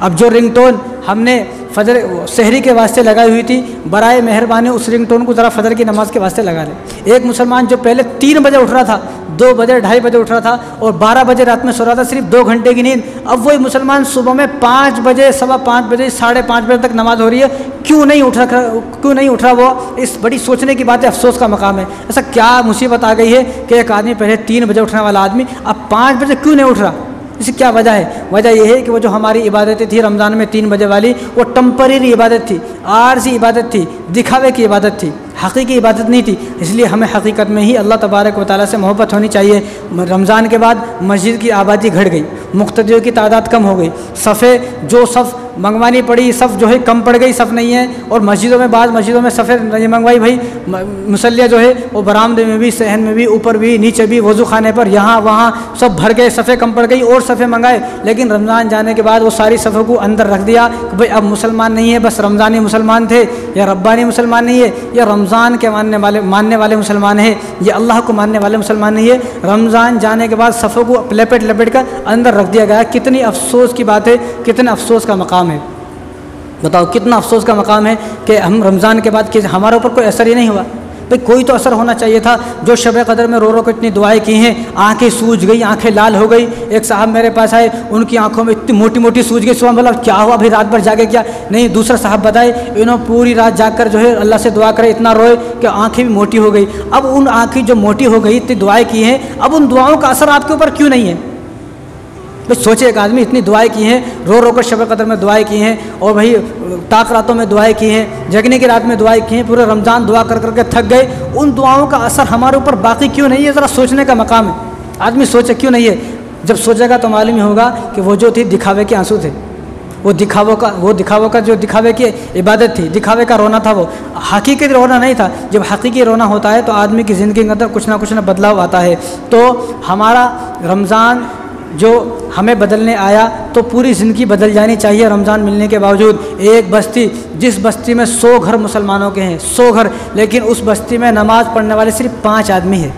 अब जो रिंगटोन हमने फजर सहरी के वास्ते लगाई हुई थी, बराए मेहरबानी उस रिंगटोन को ज़रा फजर की नमाज़ के वास्ते लगा लें। एक मुसलमान जो पहले 3 बजे उठ रहा था, 2 बजे 2:30 बजे उठ रहा था और 12 बजे रात में सो रहा था, सिर्फ 2 घंटे की नींद, अब वही मुसलमान सुबह में 5 बजे, 5:15 बजे, 5:30 बजे तक नमाज़ हो रही है। क्यों नहीं उठ रहा वो? इस बड़ी सोचने की बात है, अफसोस का मकाम है। ऐसा क्या मुसीबत आ गई है कि एक आदमी पहले 3 बजे उठने वाला आदमी अब 5 बजे क्यों नहीं उठ रहा? इसकी क्या वजह है? वजह यह है कि वो जो हमारी इबादतें थी रमज़ान में 3 बजे वाली, वो टेम्परेरी इबादत थी, आर्जी इबादत थी, दिखावे की इबादत थी। हकीकी इबादत नहीं थी। इसलिए हमें हकीकत में ही अल्लाह तबारक व तआला से मोहब्बत होनी चाहिए। रमज़ान के बाद मस्जिद की आबादी घट गई, मुक्तदियों की तादाद कम हो गई, सफ़े जो सफ़ मंगवानी पड़ी सफ़ जो है कम पड़ गई, सफ़ नहीं है। और मस्जिदों में बाद मस्जिदों में सफ़े नहीं मंगवाई भाई, मुसल्लिया जो है वो बरामदे में भी, सहन में भी, ऊपर भी, नीचे भी, वज़ू खाने पर, यहाँ वहाँ सब भर गए, सफ़े कम पड़ गई और सफ़े मंगाए। लेकिन रमज़ान जाने के बाद वो सारी सफ़ों को अंदर रख दिया कि भाई अब मुसलमान नहीं है, बस रमज़ानी मुसलमान थे या रब्बानी मुसलमान नहीं है, या रमज़ान के मानने वाले मुसलमान है, ये अल्लाह को मानने वाले मुसलमान नहीं है। रमज़ान जाने के बाद सफ़ों को लपेट लपेट कर अंदर रख दिया गया। कितनी अफसोस की बात है, कितना अफसोस का मकाम है। बताओ कितना अफसोस का मकाम है कि हम रमज़ान के बाद कि हमारे ऊपर कोई असर ही नहीं हुआ। भाई कोई तो असर होना चाहिए था। जो शब कदर में रो रो कर इतनी दुआएं की हैं, आंखें सूज गई, आंखें लाल हो गई। एक साहब मेरे पास आए, उनकी आंखों में इतनी मोटी मोटी सूज गई। सुबह बोला क्या हुआ भाई, रात भर जागे क्या? नहीं, दूसरा साहब बताए इन्होंने पूरी रात जाकर जो है अल्लाह से दुआ करे, इतना रोए कि आंखें भी मोटी हो गई। अब उन आंखें जो मोटी हो गई, इतनी दुआएं की हैं, अब उन दुआओं का असर आपके ऊपर क्यों नहीं है? भाई सोचे, एक आदमी इतनी दुआएं की हैं, रो रो कर शब कदर में दुआएं की हैं, और भाई ताक रातों में दुआएं की हैं, जगने की रात में दुआएं की हैं, पूरे रमज़ान दुआ कर करके थक गए। उन दुआओं का असर हमारे ऊपर बाकी क्यों नहीं है? ज़रा सोचने का मकाम है। आदमी सोचे क्यों नहीं है? जब सोचेगा तो मालूम ही होगा कि वो जो थी दिखावे के आंसू थे, वो दिखावों का जो दिखावे की इबादत थी, दिखावे का रोना था, वो हकीकी रोना नहीं था। जब हकीकी रोना होता है तो आदमी की ज़िंदगी के अंदर कुछ ना बदलाव आता है। तो हमारा रमज़ान जो हमें बदलने आया तो पूरी ज़िंदगी बदल जानी चाहिए। रमज़ान मिलने के बावजूद एक बस्ती, जिस बस्ती में 100 घर मुसलमानों के हैं, 100 घर, लेकिन उस बस्ती में नमाज़ पढ़ने वाले सिर्फ 5 आदमी हैं।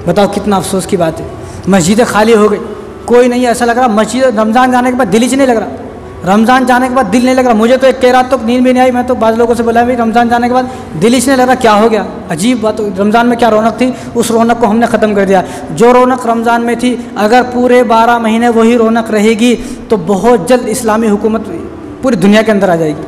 बताओ कितना अफसोस की बात है। मस्जिदें खाली हो गई, कोई नहीं, ऐसा लग रहा मस्जिद रमज़ान जाने के बाद दिल ही नहीं लग रहा। रमज़ान जाने के बाद दिल नहीं लग रहा। मुझे तो एक कई रात तक नींद भी नहीं आई। मैं तो बाज़ लोगों से बोला भाई रमज़ान जाने के बाद दिल ही नहीं लग रहा, क्या हो गया? अजीब बात। रमज़ान में क्या रौनक थी, उस रौनक को हमने ख़त्म कर दिया। जो रौनक रमज़ान में थी, अगर पूरे 12 महीने वही रौनक रहेगी तो बहुत जल्द इस्लामी हुकूमत पूरी दुनिया के अंदर आ जाएगी,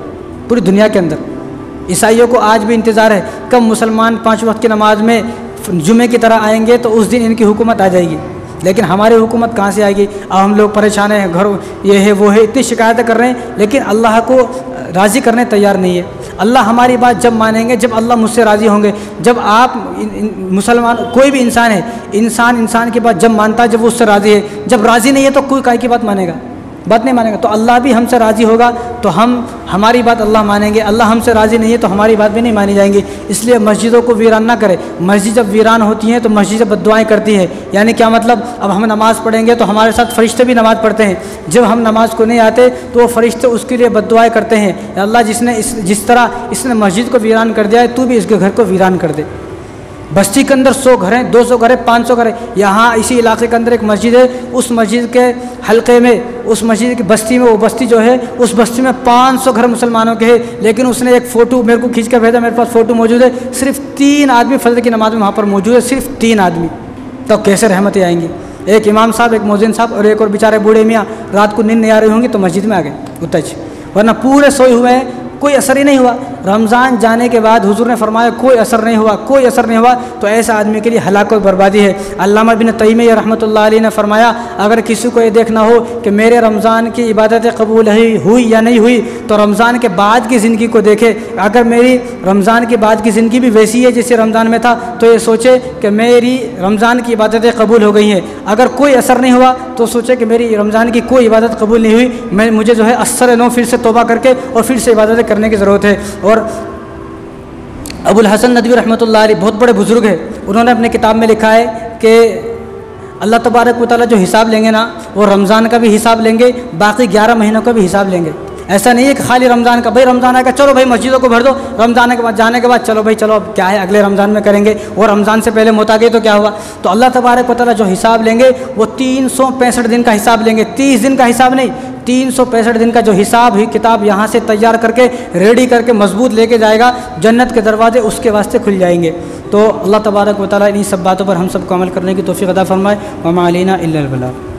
पूरी दुनिया के अंदर। ईसाइयों को आज भी इंतज़ार है कब मुसलमान 5 वक्त की नमाज में जुमे की तरह आएंगे तो उस दिन इनकी हुकूमत आ जाएगी। लेकिन हमारी हुकूमत कहाँ से आएगी? अब हम लोग परेशान हैं, घर ये है वो है, इतनी शिकायतें कर रहे हैं, लेकिन अल्लाह को राज़ी करने तैयार नहीं है। अल्लाह हमारी बात जब मानेंगे, जब अल्लाह मुझसे राज़ी होंगे। जब आप मुसलमान, कोई भी इंसान है, इंसान की बात जब मानता है, जब वो उससे राज़ी है। जब राज़ी नहीं है तो कोई काय की बात मानेगा? बात नहीं मानेगा। तो अल्लाह भी हमसे राज़ी होगा तो हमारी बात अल्लाह मानेंगे। अल्लाह हमसे राज़ी नहीं है तो हमारी बात भी नहीं मानी जाएंगी। इसलिए मस्जिदों को वीरान ना करें। मस्जिद जब वीरान होती हैं तो मस्जिद बद्दुआएं करती है। यानी क्या मतलब? अब हम नमाज़ पढ़ेंगे तो हमारे साथ फ़रिश्ते भी नमाज़ पढ़ते हैं। जब हम नमाज़ को नहीं आते तो वो फ़रिश्ते उसके लिए बद्दुआएं करते हैं, अल्लाह जिस तरह इसने मस्जिद को वीरान कर दिया है, तू भी इसके घर को वीरान कर दे। बस्ती के अंदर 100 घर हैं, 200 घर हैं, 500 घर हैं। यहाँ इसी इलाके के अंदर एक मस्जिद है, उस मस्जिद के हलके में, उस मस्जिद की बस्ती में, वो बस्ती जो है उस बस्ती में 500 घर मुसलमानों के हैं। लेकिन उसने एक फ़ोटो मेरे को खींच कर भेजा, मेरे पास फ़ोटो मौजूद है। सिर्फ 3 आदमी फजर की नमाज में वहाँ पर मौजूद है, सिर्फ 3 आदमी। तो कैसे रहमतें आएंगी? एक इमाम साहब, एक मौज़िन साहब और एक और बेचारे बूढ़े मियाँ रात को नींद नहीं आ रही होंगी तो मस्जिद में आ गए उतच, वरना पूरे सोए हुए हैं, कोई असर ही नहीं हुआ। रमज़ान जाने के बाद हुजूर ने फरमाया कोई असर नहीं हुआ, कोई असर नहीं हुआ, तो ऐसा आदमी के लिए हलाकत और बर्बादी है। अल्लामा बिन तैमिय्या रहमतुल्लाह अलैह ने फरमाया अगर किसी को ये देखना हो कि मेरे रमज़ान की इबादतें कबूल हुई या नहीं हुई तो रमज़ान के बाद की ज़िंदगी को देखे। अगर मेरी रमज़ान के बाद की ज़िंदगी भी वैसी है जैसे रमज़ान में था तो ये सोचे कि मेरी रमज़ान की इबादतें कबूल हो गई हैं। अगर कोई असर नहीं हुआ तो सोचे कि मेरी रमज़ान की कोई इबादत कबूल नहीं हुई, मुझे जो है अस्सर नो फिर से तौबा करके और फिर से इबादतें करने की ज़रूरत है। और अबुल हसन नदवी रहमतुल्लाह अलैह बहुत बड़े बुज़ुर्ग हैं, उन्होंने अपने किताब में लिखा है कि अल्लाह तबारक व तआला जो हिसाब लेंगे ना, वो रमज़ान का भी हिसाब लेंगे, बाकी 11 महीनों का भी हिसाब लेंगे। ऐसा नहीं है कि खाली रमज़ान का, भाई रमज़ान आएगा चलो भाई मस्जिदों को भर दो, रमज़ान के बाद जाने के बाद चलो भाई चलो अब क्या है अगले रमज़ान में करेंगे, और रमज़ान से पहले मौत आ गई तो क्या हुआ। तो अल्लाह तबारक व तआला जो हिसाब लेंगे वो 365 दिन का हिसाब लेंगे, 30 दिन का हिसाब नहीं, 365 दिन का जो हिसाब ही किताब यहाँ से तैयार करके रेडी करके मजबूत लेके जाएगा, जन्नत के दरवाजे उसके वास्ते खुल जाएंगे। तो अल्लाह तबारक व तआला इन सब बातों पर हम सबको अमल करने की तौफीक अता फरमाए। व मा अलैना इल्ला अल बलाग।